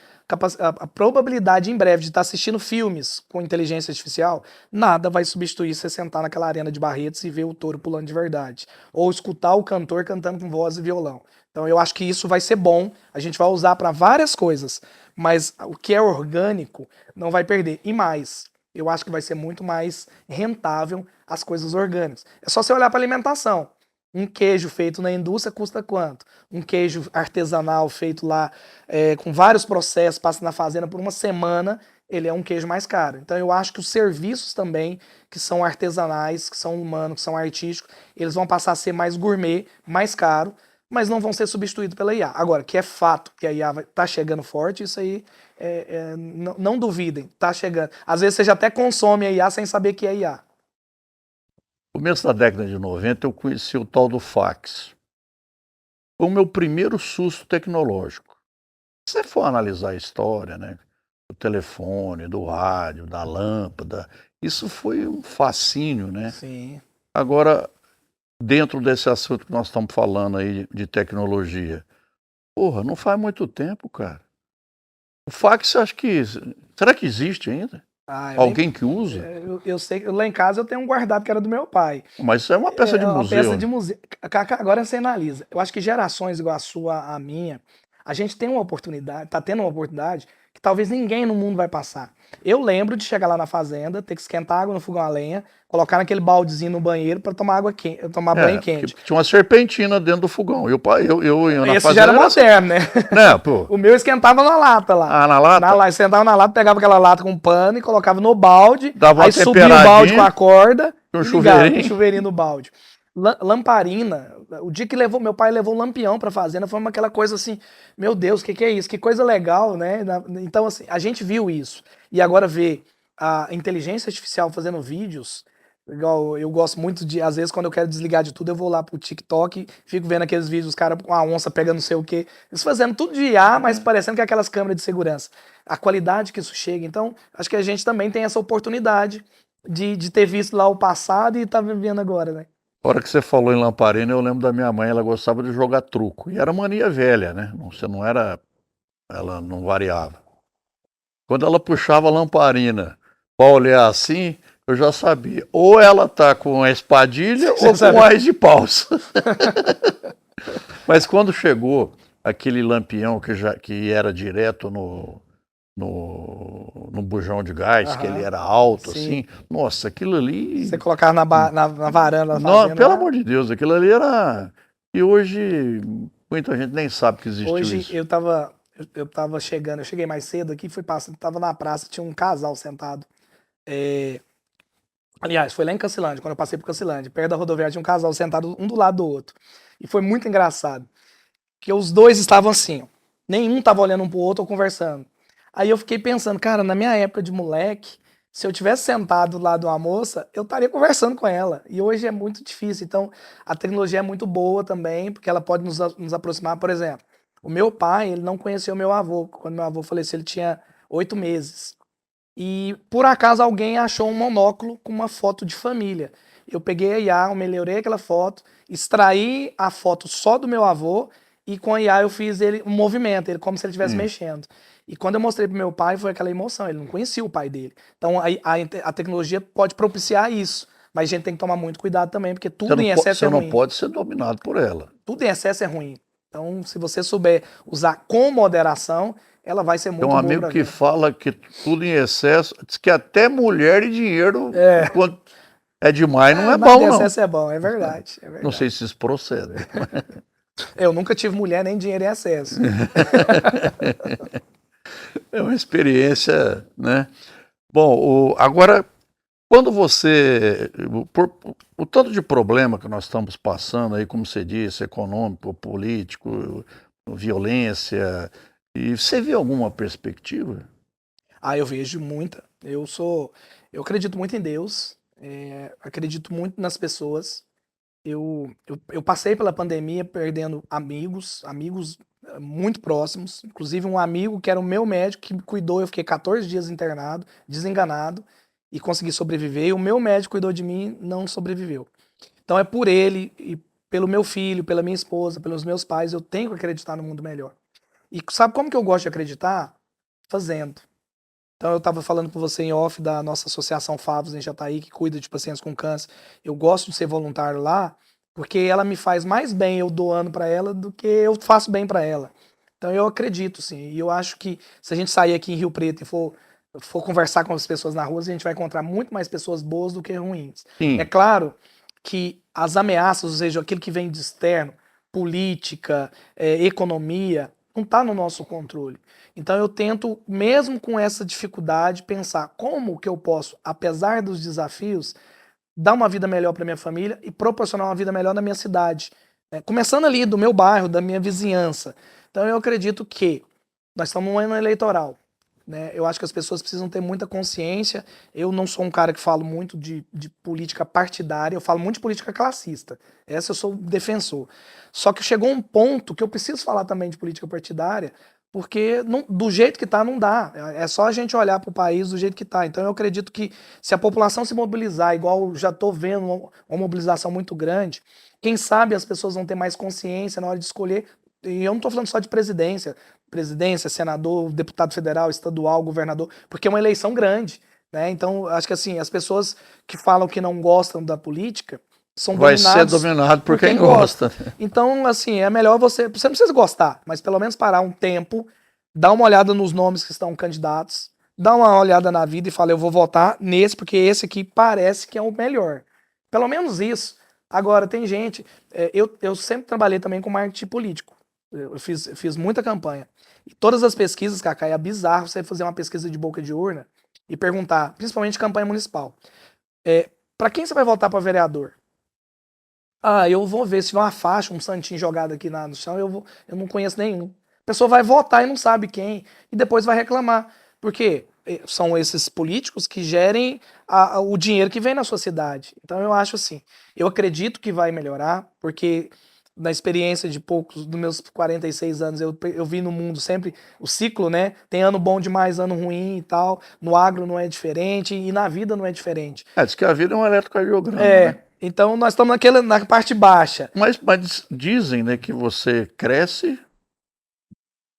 a probabilidade em breve de estar assistindo filmes com inteligência artificial, nada vai substituir você sentar naquela arena de Barretos e ver o touro pulando de verdade. Ou escutar o cantor cantando com voz e violão. Então eu acho que isso vai ser bom, a gente vai usar para várias coisas, mas o que é orgânico não vai perder. E mais, eu acho que vai ser muito mais rentável as coisas orgânicas. É só você olhar para a alimentação. Um queijo feito na indústria custa quanto? Um queijo artesanal feito lá com vários processos, passa na fazenda por uma semana, ele é um queijo mais caro. Então eu acho que os serviços também, que são artesanais, que são humanos, que são artísticos, eles vão passar a ser mais gourmet, mais caro, mas não vão ser substituídos pela IA. Agora, que é fato que a IA está chegando forte, isso aí não duvidem, está chegando. Às vezes você já até consome a IA sem saber que é IA. No começo da década de 90 eu conheci o tal do fax. Foi o meu primeiro susto tecnológico. Se você for analisar a história, né, do telefone, do rádio, da lâmpada, isso foi um fascínio, né? Sim. Agora, dentro desse assunto que nós estamos falando aí de tecnologia, porra, não faz muito tempo, cara. O fax, acho que... Será que existe ainda? Alguém que usa? Eu sei que lá em casa eu tenho um guardado que era do meu pai. Mas isso é uma peça de museu. Uma peça de museu. Agora você analisa. Eu acho que gerações igual a sua, a minha, a gente tem uma oportunidade, tá tendo uma oportunidade que talvez ninguém no mundo vai passar. Eu lembro de chegar lá na fazenda, ter que esquentar água no fogão a lenha, colocar naquele baldezinho no banheiro para tomar água quente, tomar banho quente. Tinha uma serpentina dentro do fogão. Eu ia na Esse fazenda, já era moderno, né? Pô. O meu esquentava na lata lá. Ah, na lata? Sentava na lata, pegava aquela lata com pano e colocava no balde. Dava aí subia o balde com a corda um e chuveirinho no balde. Lamparina, o dia que meu pai levou um lampião pra fazenda, foi aquela coisa assim, meu Deus, o que é isso? Que coisa legal, né? Então, assim, a gente viu isso. E agora ver a inteligência artificial fazendo vídeos, igual eu gosto muito de, às vezes, quando eu quero desligar de tudo, eu vou lá pro TikTok, fico vendo aqueles vídeos, os caras com a onça pegando não sei o quê. Eles fazendo tudo de IA, mas parecendo que é aquelas câmeras de segurança. A qualidade que isso chega. Então, acho que a gente também tem essa oportunidade de ter visto lá o passado e tá vivendo agora, né? A hora que você falou em lamparina, eu lembro da minha mãe, ela gostava de jogar truco. E era mania velha, né? Você não era... Ela não variava. Quando ela puxava a lamparina para olhar assim, eu já sabia. Ou ela tá com a espadilha ou com ás de paus. Mas quando chegou aquele lampião que era direto no bujão de gás, que Aham. ele era alto, Sim. assim. Nossa, aquilo ali. Você colocava na varanda da Não, fazenda pelo lá. amor de Deus, aquilo ali era. E hoje muita gente nem sabe que existiu Hoje isso. eu tava chegando, eu cheguei mais cedo aqui, fui passando, tava na praça, tinha um casal sentado. É, aliás, foi lá em Cacilândia, quando eu passei por Cacilândia, perto da rodoviária, tinha um casal sentado um do lado do outro. E foi muito engraçado, que os dois estavam assim, ó, nenhum tava olhando um pro outro ou conversando. Aí eu fiquei pensando, cara, na minha época de moleque, se eu tivesse sentado do lado de uma moça, eu estaria conversando com ela. E hoje é muito difícil. Então, a tecnologia é muito boa também, porque ela pode nos aproximar. Por exemplo, o meu pai, ele não conheceu meu avô. Quando meu avô faleceu, ele tinha 8 meses. E por acaso alguém achou um monóculo com uma foto de família. Eu peguei a IA, eu melhorei aquela foto, extraí a foto só do meu avô e com a IA eu fiz ele um movimento, ele como se ele estivesse mexendo. E quando eu mostrei pro meu pai, foi aquela emoção, ele não conhecia o pai dele. Então a tecnologia pode propiciar isso, mas a gente tem que tomar muito cuidado também, porque tudo em excesso Você é não ruim. pode ser dominado por ela. Tudo em excesso é ruim. Então, se você souber usar com moderação, ela vai ser muito Tem um boa amigo pra que vida. fala que tudo em excesso, diz que até mulher e dinheiro, quando é demais, não é Mas bom, de não. excesso é bom, é verdade. É Não verdade. sei se isso procede. Eu nunca tive mulher nem dinheiro em excesso. É uma experiência, né? Bom, agora, quando você. O tanto de problema que nós estamos passando aí, como você disse, econômico, político, violência, e você vê alguma perspectiva? Eu vejo muita. Eu acredito muito em Deus, acredito muito nas pessoas. Eu passei pela pandemia perdendo amigos muito próximos, inclusive um amigo que era o meu médico que me cuidou, eu fiquei 14 dias internado, desenganado, e consegui sobreviver, e o meu médico cuidou de mim, não sobreviveu. Então é por ele e pelo meu filho, pela minha esposa, pelos meus pais, eu tenho que acreditar no mundo melhor. E sabe como que eu gosto de acreditar? Fazendo. Então eu estava falando com você em off da nossa associação Favos em Jataí, que cuida de pacientes com câncer. Eu gosto de ser voluntário lá, porque ela me faz mais bem eu doando para ela do que eu faço bem para ela. Então eu acredito, sim. E eu acho que se a gente sair aqui em Rio Preto e for conversar com as pessoas na rua, a gente vai encontrar muito mais pessoas boas do que ruins. Sim. É claro que as ameaças, ou seja, aquilo que vem de externo, política, economia, não está no nosso controle. Então eu tento, mesmo com essa dificuldade, pensar como que eu posso, apesar dos desafios, dar uma vida melhor para minha família e proporcionar uma vida melhor na minha cidade. Começando ali do meu bairro, da minha vizinhança. Então eu acredito que nós estamos num ano eleitoral. Né? Eu acho que as pessoas precisam ter muita consciência. Eu não sou um cara que falo muito de política partidária, eu falo muito de política classista. Essa eu sou defensor. Só que chegou um ponto que eu preciso falar também de política partidária, porque do jeito que está não dá. É só a gente olhar para o país do jeito que está. Então eu acredito que se a população se mobilizar, igual já estou vendo uma mobilização muito grande, quem sabe as pessoas vão ter mais consciência na hora de escolher. E eu não estou falando só de presidência, senador, deputado federal, estadual, governador, porque é uma eleição grande, né? Então, acho que assim, as pessoas que falam que não gostam da política são Vai ser dominados dominado por quem gosta. Então, assim, é melhor você não precisa gostar, mas pelo menos parar um tempo, dar uma olhada nos nomes que estão candidatos, dar uma olhada na vida e falar, eu vou votar nesse, porque esse aqui parece que é o melhor. Pelo menos isso. Agora, tem gente, eu sempre trabalhei também com marketing político. Eu fiz muita campanha. E todas as pesquisas, Cacá, é bizarro você fazer uma pesquisa de boca de urna e perguntar, principalmente campanha municipal, para quem você vai votar para vereador? Eu vou ver se tiver uma faixa, um santinho jogado aqui no chão, eu não conheço nenhum. A pessoa vai votar e não sabe quem, e depois vai reclamar. Por quê? São esses políticos que gerem o dinheiro que vem na sua cidade. Então eu acho assim, eu acredito que vai melhorar, porque na experiência de poucos, dos meus 46 anos, eu vi no mundo sempre o ciclo, né? Tem ano bom demais, ano ruim e tal. No agro não é diferente e na vida não é diferente. Diz que a vida é um eletrocardiograma. Né? Então nós estamos na parte baixa. Mas dizem, né, que você cresce,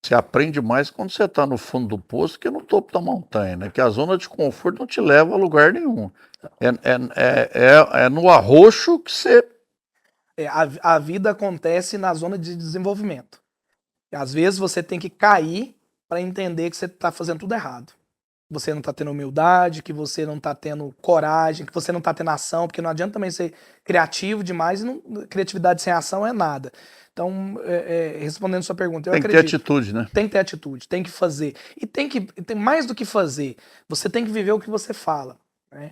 você aprende mais quando você está no fundo do poço que no topo da montanha, né? Que a zona de conforto não te leva a lugar nenhum. É no arroxo que você... A vida acontece na zona de desenvolvimento. Às vezes você tem que cair para entender que você está fazendo tudo errado. Você não está tendo humildade, que você não está tendo coragem, que você não está tendo ação, porque não adianta também ser criativo demais e criatividade sem ação é nada. Então, respondendo sua pergunta, eu Tem que acredito. ter atitude, né? Tem que ter atitude, tem que fazer. E tem mais do que fazer. Você tem que viver o que você fala. Né?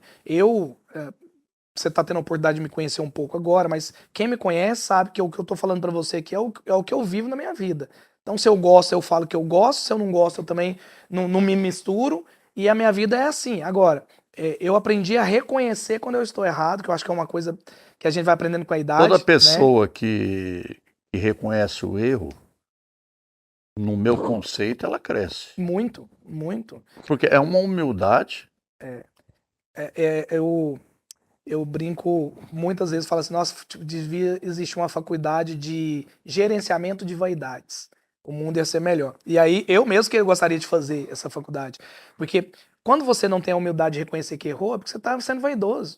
Você está tendo a oportunidade de me conhecer um pouco agora, mas quem me conhece sabe que o que eu estou falando para você aqui é o que eu vivo na minha vida. Então, se eu gosto, eu falo que eu gosto. Se eu não gosto, eu também não me misturo. E a minha vida é assim. Agora, eu aprendi a reconhecer quando eu estou errado, que eu acho que é uma coisa que a gente vai aprendendo com a idade. Toda pessoa né? que reconhece o erro, no meu conceito, ela cresce. Muito, muito. Porque é uma humildade. Eu brinco muitas vezes, falo assim, nossa, devia existir uma faculdade de gerenciamento de vaidades. O mundo ia ser melhor. E aí, eu mesmo que gostaria de fazer essa faculdade. Porque quando você não tem a humildade de reconhecer que errou, é porque você está sendo vaidoso.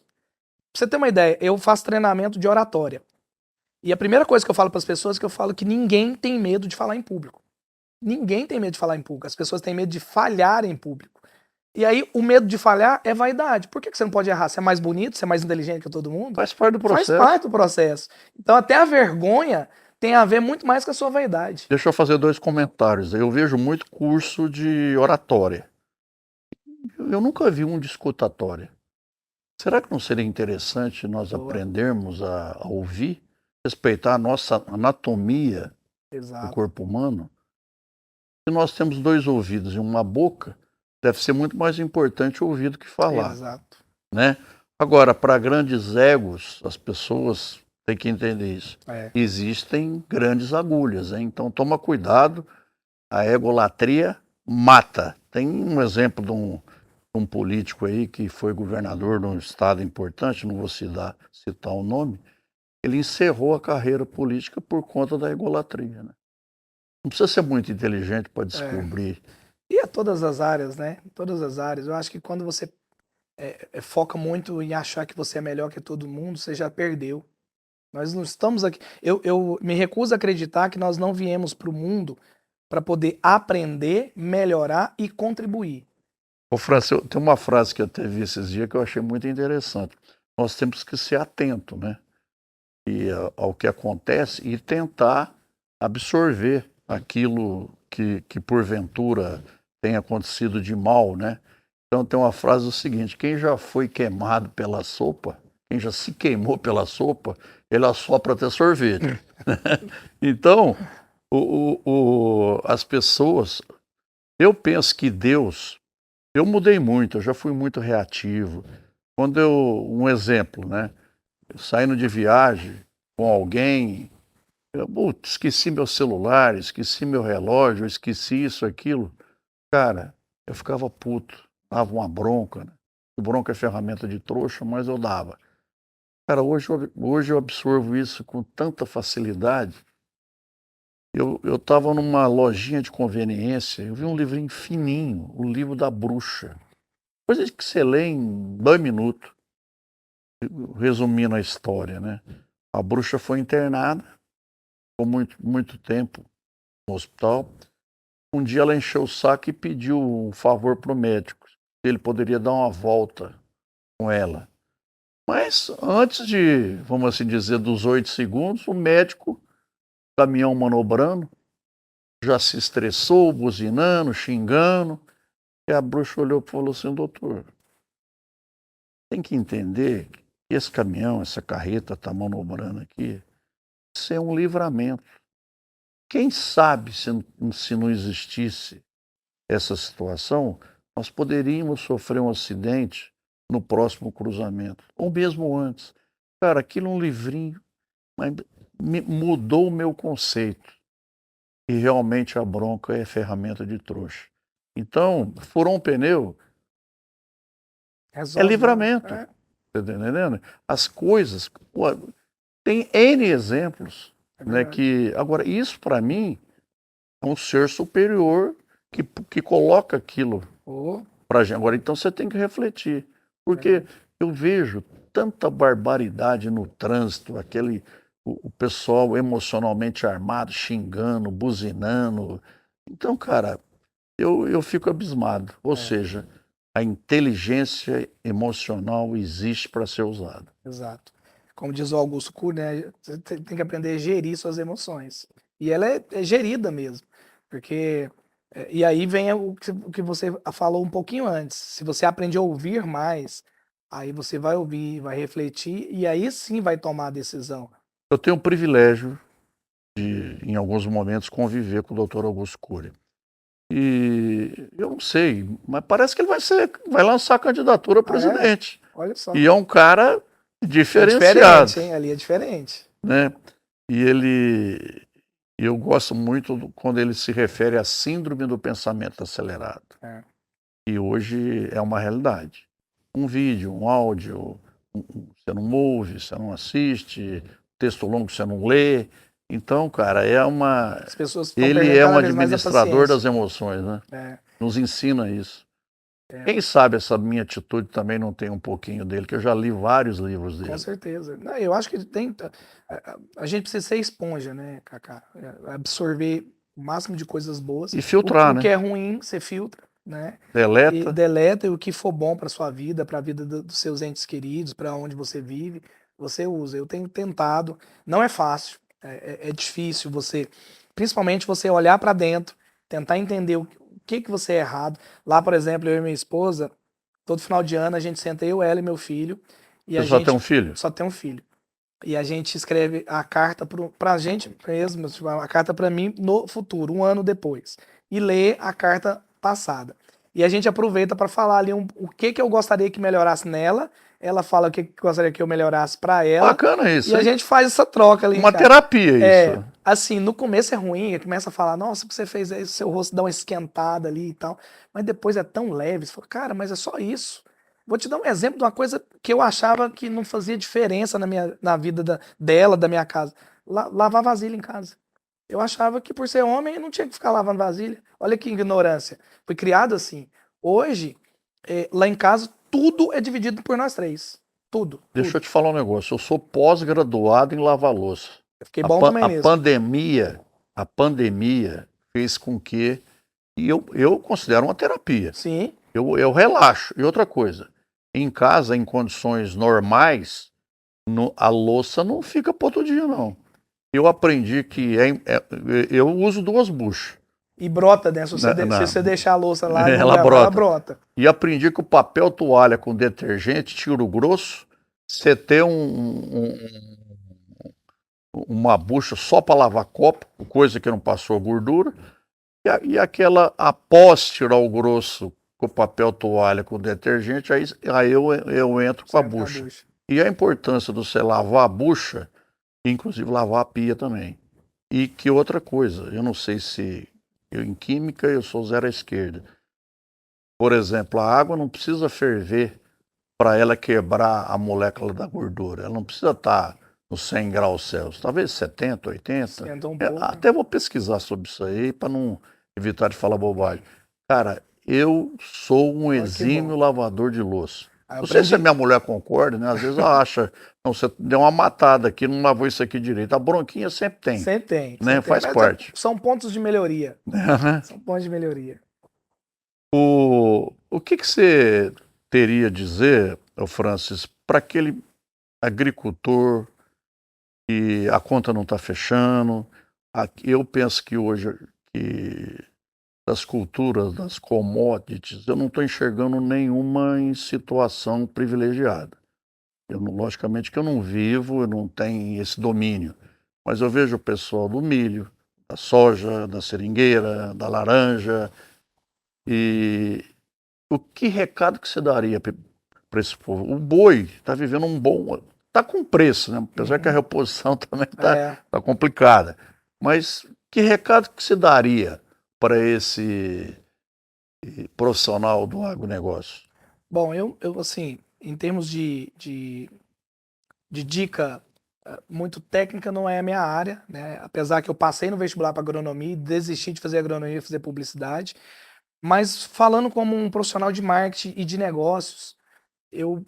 Pra você ter uma ideia, eu faço treinamento de oratória. E a primeira coisa que eu falo para as pessoas é que eu falo que ninguém tem medo de falar em público. Ninguém tem medo de falar em público. As pessoas têm medo de falhar em público. E aí, o medo de falhar é vaidade. Por que você não pode errar? Você é mais bonito, você é mais inteligente que todo mundo? Faz parte do processo. Faz parte do processo. Então, até a vergonha tem a ver muito mais com a sua vaidade. Deixa eu fazer 2 comentários. Eu vejo muito curso de oratória. Eu nunca vi um de escutatória. Será que não seria interessante nós Boa. aprendermos a ouvir, respeitar a nossa anatomia do Exato. corpo humano? Se nós temos 2 ouvidos e uma boca, deve ser muito mais importante ouvir do que falar. Exato. Né? Agora, para grandes egos, as pessoas têm que entender isso. Existem grandes agulhas, hein? Então toma cuidado, a egolatria mata. Tem um exemplo de um político aí que foi governador de um estado importante, não vou citar o nome, ele encerrou a carreira política por conta da egolatria. Né? Não precisa ser muito inteligente para descobrir. E a todas as áreas, né? Todas as áreas. Eu acho que quando você foca muito em achar que você é melhor que todo mundo, você já perdeu. Nós não estamos aqui. Eu me recuso a acreditar que nós não viemos para o mundo para poder aprender, melhorar e contribuir. Ô, Francis, tem uma frase que eu até vi esses dias que eu achei muito interessante. Nós temos que ser atentos, né? E ao que acontece e tentar absorver aquilo que porventura tem acontecido de mal, né? Então tem uma frase o seguinte: quem já foi queimado pela sopa, quem já se queimou pela sopa, ele assopra até sorvete. Então, as pessoas, eu penso que Deus, eu mudei muito, eu já fui muito reativo. Um exemplo, né? Eu saindo de viagem com alguém, esqueci meu celular, esqueci meu relógio, esqueci isso, aquilo. Cara, eu ficava puto, dava uma bronca, né? Bronca é ferramenta de trouxa, mas eu dava. Cara, hoje eu absorvo isso com tanta facilidade. Eu estava numa lojinha de conveniência, eu vi um livrinho fininho, o livro da bruxa. Coisa que você lê em 2 minutos. Resumindo a história, né? A bruxa foi internada, ficou muito tempo no hospital. Um dia ela encheu o saco e pediu um favor para o médico. Ele poderia dar uma volta com ela. Mas antes de, vamos assim dizer, dos 8 segundos, o médico, caminhão manobrando, já se estressou, buzinando, xingando. E a bruxa olhou e falou assim: doutor, tem que entender que esse caminhão, essa carreta está manobrando aqui, isso é um livramento. Quem sabe se não existisse essa situação, nós poderíamos sofrer um acidente no próximo cruzamento, ou mesmo antes. Cara, aquilo é um livrinho, mas mudou o meu conceito. E realmente a bronca é ferramenta de trouxa. Então, furou um pneu, Resolve, é livramento. né? Tá entendendo? As coisas, tem N exemplos, né, que agora isso para mim é um ser superior que coloca aquilo pra gente. Agora então você tem que refletir, porque eu vejo tanta barbaridade no trânsito, aquele o pessoal emocionalmente armado, xingando, buzinando. Então, cara, eu fico abismado. Ou seja, a inteligência emocional existe para ser usada. Exato. Como diz o Augusto Cury, né? Você tem que aprender a gerir suas emoções. E ela é gerida mesmo. Porque. E aí vem o que você falou um pouquinho antes. Se você aprende a ouvir mais, aí você vai ouvir, vai refletir, e aí sim vai tomar a decisão. Eu tenho o privilégio de, em alguns momentos, conviver com o Dr. Augusto Cury. E eu não sei, mas parece que ele vai lançar a candidatura a presidente. Olha só. E é um cara É diferenciado, diferente, hein? Ali é diferente. né? E eu gosto muito quando ele se refere à síndrome do pensamento acelerado. É. E hoje é uma realidade. Um vídeo, um áudio, você não ouve, você não assiste, texto longo você não lê. Então, cara, As pessoas estão ele perdendo é um cada vez mais a administrador paciência. das emoções, né? É. Nos ensina isso. Quem sabe essa minha atitude também não tem um pouquinho dele, que eu já li vários livros dele. Com certeza. Não, eu acho que a gente precisa ser esponja, né, Cacá? Absorver o máximo de coisas boas. E filtrar, o né? que é ruim, você filtra, né? E Deleta. deleta, e o que for bom para sua vida, para a vida dos seus entes queridos, para onde você vive, você usa. Eu tenho tentado, não é fácil, é difícil você, principalmente você olhar para dentro, tentar entender o que você é errado. Lá, por exemplo, eu e minha esposa, todo final de ano a gente senta, eu, ela e meu filho, e Você só tem um filho? só tem um filho. E a gente escreve a carta pra gente mesmo, tipo, a carta pra mim no futuro, um ano depois. E lê a carta passada. E a gente aproveita para falar ali o que eu gostaria que melhorasse nela. Ela fala o que gostaria que eu melhorasse para ela. Bacana isso, E a hein? gente faz essa troca ali. Uma cara. terapia isso. Assim, no começo é ruim, começa a falar, nossa, o que você fez aí, seu rosto dá uma esquentada ali e tal. Mas depois é tão leve, você fala, cara, mas é só isso. Vou te dar um exemplo de uma coisa que eu achava que não fazia diferença na vida dela, da minha casa. Lavar vasilha em casa. Eu achava que por ser homem eu não tinha que ficar lavando vasilha. Olha que ignorância. Fui criado assim. Hoje, lá em casa, tudo é dividido por nós três. Tudo. Deixa eu te falar um negócio. Eu sou pós-graduado em lavar louça. Eu fiquei bom também nisso. A pandemia fez com que... E eu considero uma terapia. Sim. Eu relaxo. E outra coisa, em casa, em condições normais, a louça não fica para outro dia, não. Eu aprendi que eu uso 2 buchas. E brota, né? Se você deixar a louça lá, ela brota. E aprendi que o papel toalha com detergente, tiro grosso, você tem uma bucha só para lavar copo, coisa que não passou gordura, e aquela, após tirar o grosso com o papel toalha com detergente, aí eu entro com a bucha. E a importância de você lavar a bucha, inclusive lavar a pia também. E que outra coisa, eu não sei se... em química eu sou 0 à esquerda. Por exemplo, a água não precisa ferver para ela quebrar a molécula da gordura. Ela não precisa estar nos 100 graus Celsius, talvez 70, 80. Esquenta um pouco. Até vou pesquisar sobre isso aí para não evitar de falar bobagem. Cara, eu sou um exímio lavador de louça. Não sei se a minha mulher concorda, né? Às vezes ela acha, não, você deu uma matada aqui, não lavou isso aqui direito. A bronquinha sempre tem. Sempre tem. Né? Sempre Faz tem. parte. São pontos de melhoria. São pontos de melhoria. O que você teria a dizer, Francis, para aquele agricultor que a conta não está fechando? Eu penso que hoje, das culturas, das commodities, eu não estou enxergando nenhuma em situação privilegiada. Logicamente que eu não vivo, eu não tenho esse domínio, mas eu vejo o pessoal do milho, da soja, da seringueira, da laranja, e que recado que você daria para esse povo? O boi está vivendo um bom... Está com preço, né? Apesar que a reposição também está complicada. Mas que recado que você daria para esse profissional do agronegócio? Bom, eu assim, em termos de dica muito técnica, não é a minha área, né? Apesar que eu passei no vestibular para agronomia e desisti de fazer agronomia e fazer publicidade. Mas falando como um profissional de marketing e de negócios, eu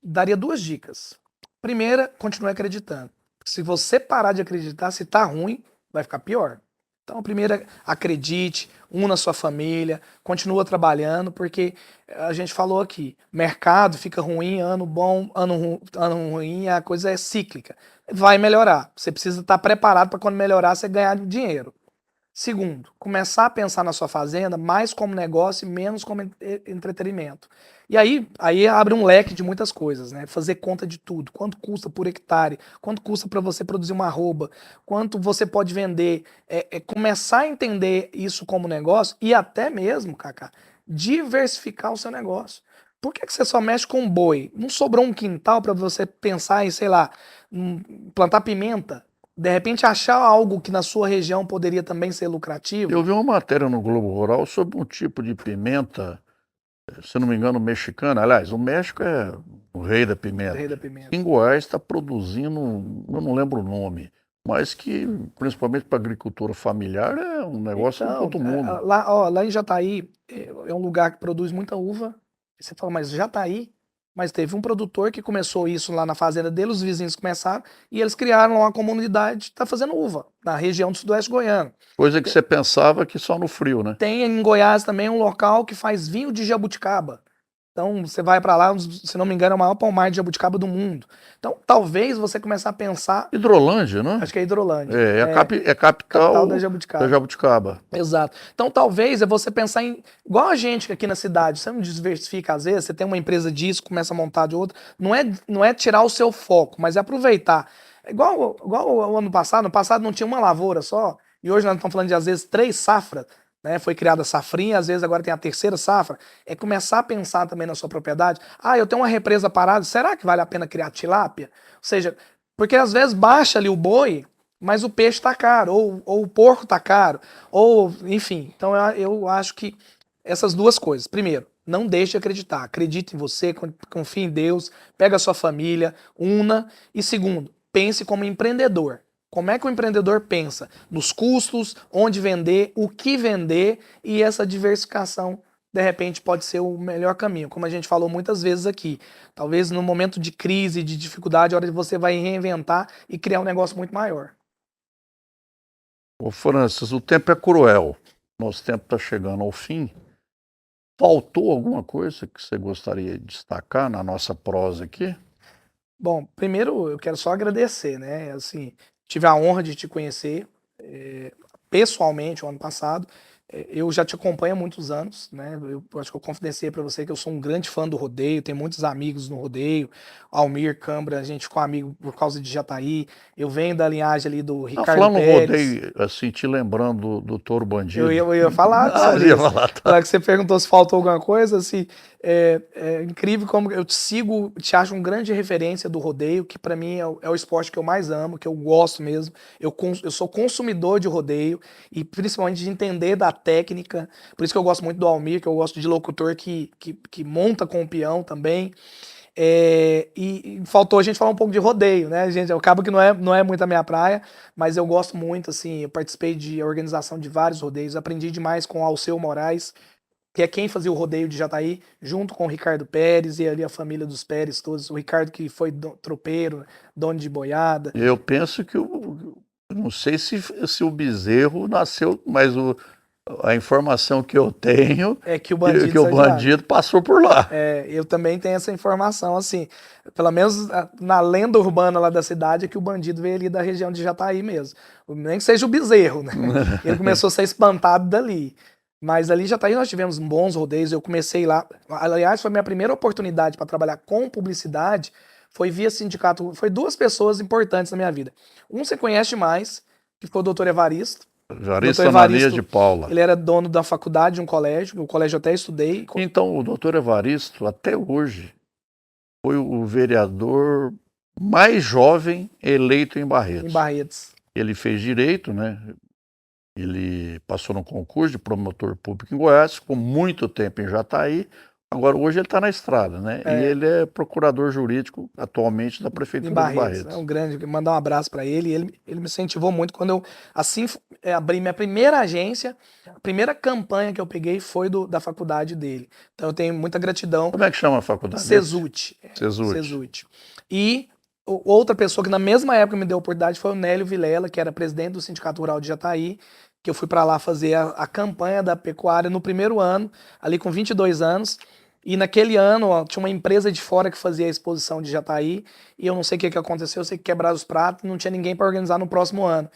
daria 2 dicas. Primeira, continue acreditando. Se você parar de acreditar, se tá ruim, vai ficar pior. Então, primeiro, acredite, una sua família, continua trabalhando, porque a gente falou aqui, mercado fica ruim, ano bom, ano ruim, a coisa é cíclica. Vai melhorar. Você precisa estar preparado para quando melhorar, você ganhar dinheiro. Segundo, começar a pensar na sua fazenda mais como negócio e menos como entretenimento. E aí abre um leque de muitas coisas, né? Fazer conta de tudo. Quanto custa por hectare? Quanto custa para você produzir uma arroba? Quanto você pode vender? Começar a entender isso como negócio e até mesmo, Cacá, diversificar o seu negócio. Por que você só mexe com boi? Não sobrou um quintal para você pensar em, sei lá, plantar pimenta? De repente achar algo que na sua região poderia também ser lucrativo. Eu vi uma matéria no Globo Rural sobre um tipo de pimenta, se não me engano, mexicana. Aliás, o México é o rei da pimenta. Rei da pimenta. Em Goiás está produzindo, eu não lembro o nome, mas que, principalmente para a agricultura familiar, é um negócio de todo mundo. Lá em Jataí, é um lugar que produz muita uva. Você fala, mas Jataí? Mas teve um produtor que começou isso lá na fazenda dele, os vizinhos começaram, e eles criaram uma comunidade que está fazendo uva, na região do sudoeste goiano. Coisa que você pensava que só no frio, né? Tem em Goiás também um local que faz vinho de jabuticaba. Então, você vai para lá, se não me engano, é o maior pomar de jabuticaba do mundo. Então, talvez você começar a pensar... Hidrolândia, né? Acho que é Hidrolândia. É capital da jabuticaba. Da jabuticaba. Exato. Então, talvez é você pensar em... Igual a gente aqui na cidade, você não diversifica às vezes, você tem uma empresa disso, começa a montar de outra. Não é tirar o seu foco, mas é aproveitar. Igual o ano passado. No passado não tinha uma lavoura só, e hoje nós estamos falando de, às vezes, 3 safras. Né, foi criada a safrinha, às vezes agora tem a terceira safra, é começar a pensar também na sua propriedade. Eu tenho uma represa parada, será que vale a pena criar tilápia? Ou seja, porque às vezes baixa ali o boi, mas o peixe está caro, ou o porco está caro, ou enfim. Então eu acho que essas duas coisas. Primeiro, não deixe de acreditar, acredite em você, confie em Deus, pega a sua família, una. E segundo, pense como empreendedor. Como é que o empreendedor pensa? Nos custos, onde vender, o que vender, e essa diversificação, de repente, pode ser o melhor caminho. Como a gente falou muitas vezes aqui, talvez no momento de crise, de dificuldade, a hora que você vai reinventar e criar um negócio muito maior. Ô Francis, o tempo é cruel. Nosso tempo está chegando ao fim. Faltou alguma coisa que você gostaria de destacar na nossa prosa aqui? Bom, primeiro eu quero só agradecer, né? Assim, tive a honra de te conhecer pessoalmente o ano passado. Eu já te acompanho há muitos anos, né? Eu acho que eu confidenciei para você que eu sou um grande fã do rodeio, tenho muitos amigos no rodeio, Almir, Cambra, a gente ficou amigo por causa de Jataí. Eu venho da linhagem ali do Ricardo falando Pérez. Rodeio, assim, te lembrando do Touro Bandido. Eu ia falar sobre isso. Falar que você perguntou se faltou alguma coisa, assim, é incrível como eu te sigo, te acho um grande referência do rodeio, que para mim é o esporte que eu mais amo, que eu gosto mesmo. Eu sou consumidor de rodeio e principalmente de entender da técnica. Por isso que eu gosto muito do Almir, que eu gosto de locutor que monta com o peão também. E faltou a gente falar um pouco de rodeio, né, gente? Acaba que não é muito a minha praia, mas eu gosto muito, assim, eu participei de organização de vários rodeios, aprendi demais com o Alceu Moraes, que é quem fazia o rodeio de Jataí, junto com o Ricardo Pérez e ali a família dos Pérez todos, o Ricardo que foi tropeiro, dono de boiada. Eu penso que, não sei se o bezerro nasceu, mas a informação que eu tenho é que o bandido, passou por lá. Eu também tenho essa informação, assim, pelo menos na lenda urbana lá da cidade, é que o bandido veio ali da região de Jataí mesmo. Nem que seja o bezerro, né? Ele começou a ser espantado dali. Mas ali em Jataí nós tivemos bons rodeios, eu comecei lá. Aliás, foi a minha primeira oportunidade para trabalhar com publicidade, foi via sindicato, foi 2 pessoas importantes na minha vida. Um você conhece mais, que foi o Dr. Evaristo. Evaristo Anania de Paula. Ele era dono da faculdade de um colégio, o colégio eu até estudei. Então, o doutor Evaristo, até hoje, foi o vereador mais jovem eleito em Barretos. Em Barretos. Ele fez direito, né? Ele passou no concurso de promotor público em Goiás, ficou muito tempo em Jataí. Agora, hoje ele está na estrada, né? E ele é procurador jurídico atualmente da Prefeitura de Barretos. É um grande, mandar um abraço para ele. Ele me incentivou muito quando eu, assim, abri minha primeira agência, a primeira campanha que eu peguei foi da faculdade dele. Então eu tenho muita gratidão. Como é que chama a faculdade? Cesuti. Cesuti. E outra pessoa que na mesma época me deu a oportunidade foi o Nélio Vilela, que era presidente do Sindicato Rural de Jataí, que eu fui para lá fazer a campanha da pecuária no primeiro ano, ali com 22 anos. E naquele ano, ó, tinha uma empresa de fora que fazia a exposição de Jataí, e eu não sei o que aconteceu, eu sei que quebraram os pratos, não tinha ninguém para organizar no próximo ano.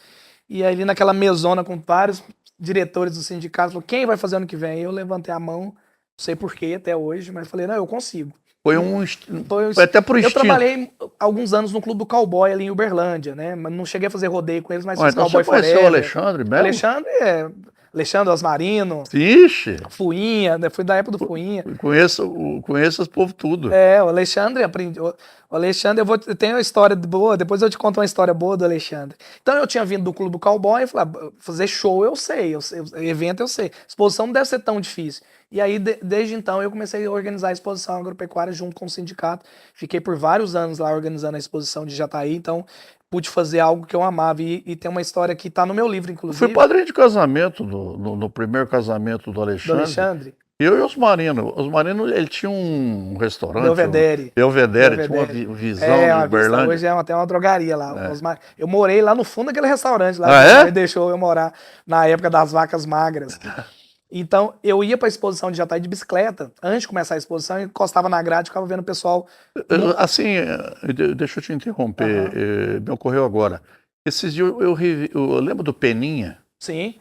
E aí, naquela mesona com vários diretores do sindicato, falou, quem vai fazer ano que vem? Eu levantei a mão, não sei porquê até hoje, mas falei, não, eu consigo. Foi até por Eu instinto. trabalhei alguns anos no Clube do Cowboy ali em Uberlândia, né? Mas não cheguei a fazer rodeio com eles, mas fiz Então Cowboy você conheceu o Forever. Alexandre mesmo? Alexandre Osmarino, Ixi, Fuinha, né? Fui da época do Fuinha. conheço esse povo tudo. O Alexandre aprendi. O Alexandre, eu tenho uma história boa, depois eu te conto uma história boa do Alexandre. Então eu tinha vindo do Clube do Cowboy e falei, fazer show eu sei, evento eu sei. Exposição não deve ser tão difícil. E aí, desde então, eu comecei a organizar a exposição agropecuária junto com o sindicato. Fiquei por vários anos lá organizando a exposição de Jataí, então pude fazer algo que eu amava. E tem uma história que está no meu livro, inclusive. Fui padrinho de casamento, no primeiro casamento do Alexandre. Do Alexandre. Eu e o Osmarino. O Osmarino, ele tinha um restaurante. Belvedere. Belvedere, tinha uma visão de Uberlândia. Hoje é até uma drogaria lá. Eu morei lá no fundo daquele restaurante lá. Ele deixou eu morar na época das vacas magras. Então, eu ia para a exposição de Jataí de bicicleta. Antes de começar a exposição, eu encostava na grade e ficava vendo o pessoal. Assim, deixa eu te interromper. Me ocorreu agora. Esses dias eu lembro do Peninha. Sim.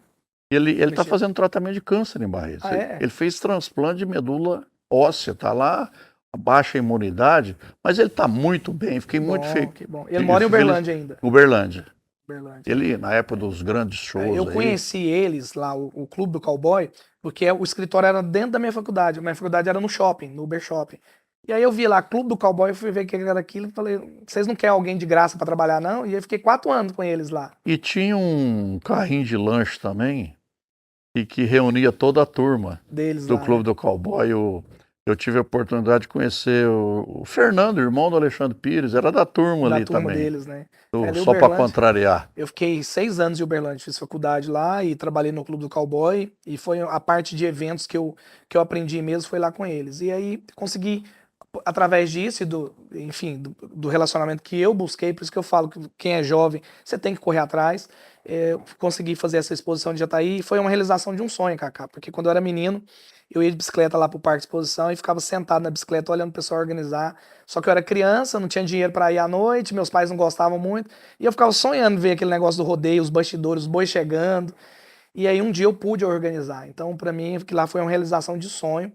Ele está fazendo tratamento de câncer em Barretos. Ele fez transplante de medula óssea, está lá, baixa imunidade, mas ele está muito bem, fiquei muito feliz. Que bom. Ele mora em Uberlândia ainda. Uberlândia. Ele, na época dos grandes shows. Eu conheci eles lá, o Clube do Cowboy, porque o escritório era dentro da minha faculdade. A minha faculdade era no shopping, no Uber Shopping. E aí eu vi lá, Clube do Cowboy, eu fui ver o que era aquilo e falei, vocês não querem alguém de graça para trabalhar, não? E eu fiquei 4 anos com eles lá. E tinha um carrinho de lanche também, e que reunia toda a turma deles do lá, Clube do Cowboy. Eu tive a oportunidade de conhecer o Fernando, irmão do Alexandre Pires, era da turma ali também. Deles, né? Só para contrariar. Eu fiquei 6 anos em Uberlândia, fiz faculdade lá e trabalhei no Clube do Cowboy, e foi a parte de eventos que eu aprendi mesmo, foi lá com eles. E aí consegui, através disso e do relacionamento que eu busquei, por isso que eu falo que quem é jovem, você tem que correr atrás. Consegui fazer essa exposição de Jataí e foi uma realização de um sonho, Cacá, porque quando eu era menino, eu ia de bicicleta lá pro Parque de Exposição e ficava sentado na bicicleta olhando o pessoal organizar. Só que eu era criança, não tinha dinheiro para ir à noite, meus pais não gostavam muito, e eu ficava sonhando ver aquele negócio do rodeio, os bastidores, os bois chegando. E aí um dia eu pude organizar. Então, para mim, que lá foi uma realização de sonho.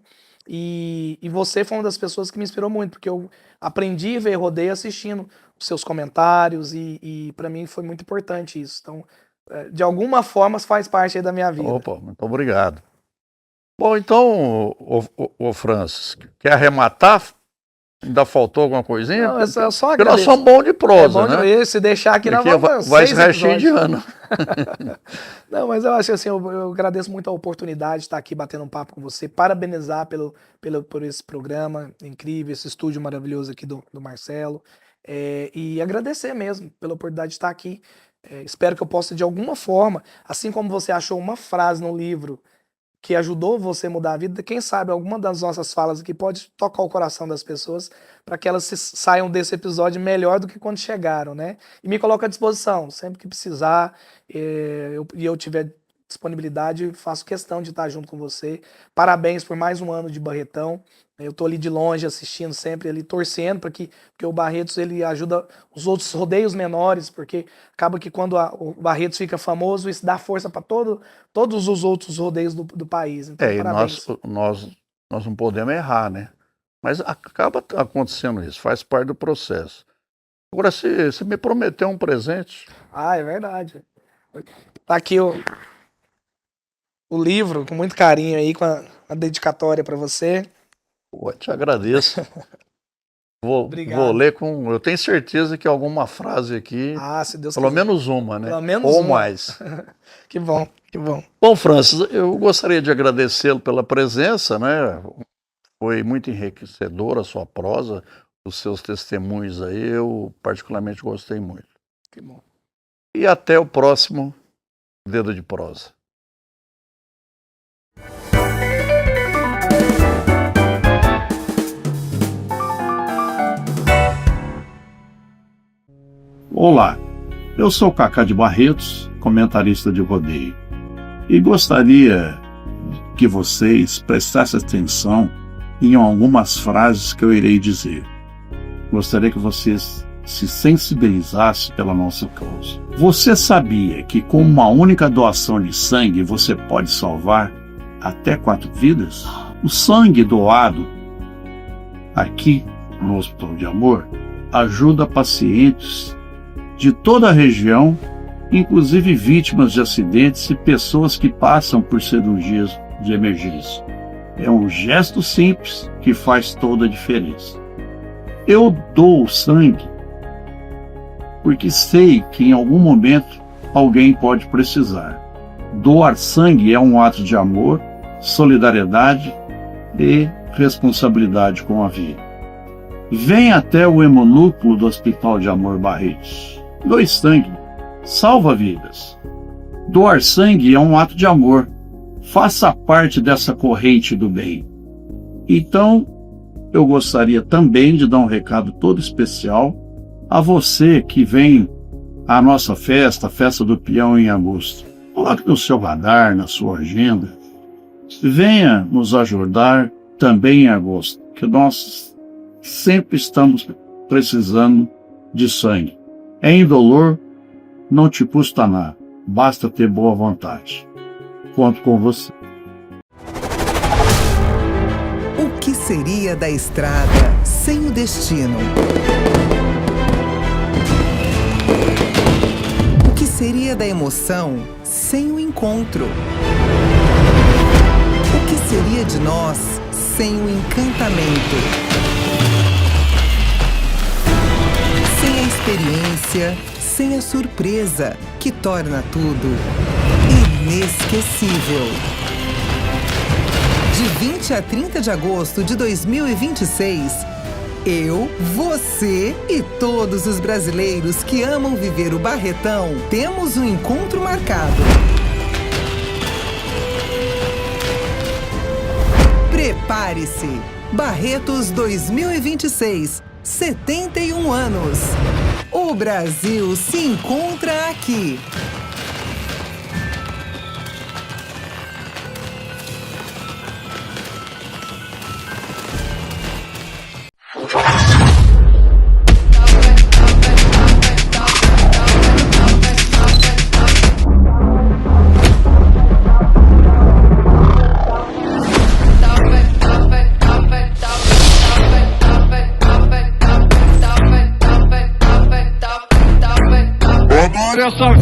E você foi uma das pessoas que me inspirou muito, porque eu aprendi a ver rodeio assistindo os seus comentários e para mim foi muito importante isso. Então, de alguma forma, faz parte aí da minha vida. Opa, muito obrigado. Bom, então, o Francis, quer arrematar? Ainda faltou alguma coisinha? Não, eu só porque nós somos bons de prosa, né? Se deixar aqui, nós vamos vai se restinho de ano. Não, mas eu acho assim, eu agradeço muito a oportunidade de estar aqui batendo um papo com você, parabenizar por esse programa incrível, esse estúdio maravilhoso aqui do Marcelo, e agradecer mesmo pela oportunidade de estar aqui. Espero que eu possa, de alguma forma, assim como você achou uma frase no livro que ajudou você a mudar a vida, quem sabe alguma das nossas falas aqui pode tocar o coração das pessoas para que elas saiam desse episódio melhor do que quando chegaram, né? E me coloco à disposição, sempre que precisar, eu tiver disponibilidade, faço questão de estar junto com você. Parabéns por mais um ano de Barretão. Eu tô ali de longe assistindo sempre, ali torcendo para porque o Barretos ele ajuda os outros rodeios menores, porque acaba que quando o Barretos fica famoso, isso dá força para todos os outros rodeios do país. Então, e nós não podemos errar, né? Mas acaba acontecendo isso, faz parte do processo. Agora, você me prometeu um presente. Ah, é verdade. Tá aqui o livro, com muito carinho aí, com a dedicatória para você. Eu te agradeço. Vou ler eu tenho certeza que alguma frase aqui. Se Deus pelo quiser. Menos uma, né? Pelo menos ou uma. mais. Que bom, que bom. Bom, Francis, eu gostaria de agradecê-lo pela presença, né? Foi muito enriquecedora a sua prosa, os seus testemunhos aí. Eu particularmente gostei muito. Que bom. E até o próximo Dedo de Prosa. Olá, eu sou Cacá de Barretos, comentarista de rodeio, e gostaria que vocês prestassem atenção em algumas frases que eu irei dizer. Gostaria que vocês se sensibilizassem pela nossa causa. Você sabia que com uma única doação de sangue você pode salvar até 4 vidas? O sangue doado aqui no Hospital de Amor ajuda pacientes de toda a região, inclusive vítimas de acidentes e pessoas que passam por cirurgias de emergência. É um gesto simples que faz toda a diferença. Eu dou sangue porque sei que em algum momento alguém pode precisar. Doar sangue é um ato de amor, solidariedade e responsabilidade com a vida. Venha até o hemonúcleo do Hospital de Amor Barretos. Doe sangue, salva vidas. Doar sangue é um ato de amor. Faça parte dessa corrente do bem. Então, eu gostaria também de dar um recado todo especial a você que vem à nossa festa, a Festa do Peão em agosto. Coloque no seu radar, na sua agenda. Venha nos ajudar também em agosto, que nós sempre estamos precisando de sangue. É indolor, não te custa nada, basta ter boa vontade. Conto com você. O que seria da estrada sem o destino? O que seria da emoção sem o encontro? O que seria de nós sem o encantamento? Sem a experiência, sem a surpresa, que torna tudo inesquecível. De 20 a 30 de agosto de 2026, eu, você e todos os brasileiros que amam viver o Barretão temos um encontro marcado. Prepare-se! Barretos 2026, 71 anos. O Brasil se encontra aqui. Olha só.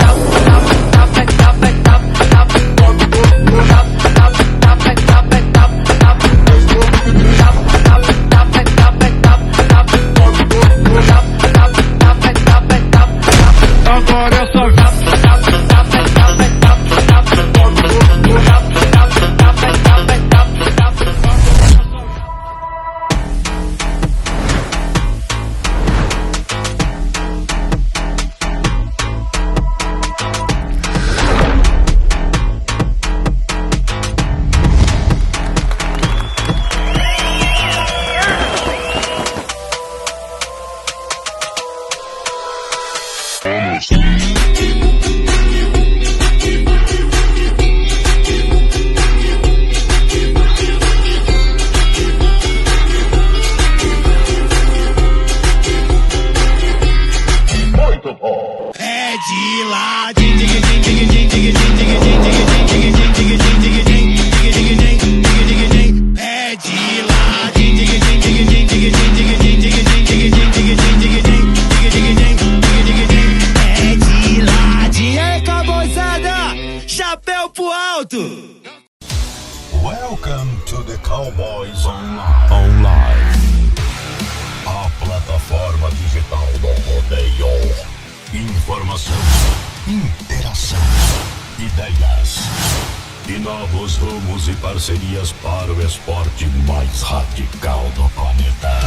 Welcome to the Cowboys Online. A plataforma digital do rodeio. Informação, interação, ideias e novos rumos e parcerias para o esporte mais radical do planeta.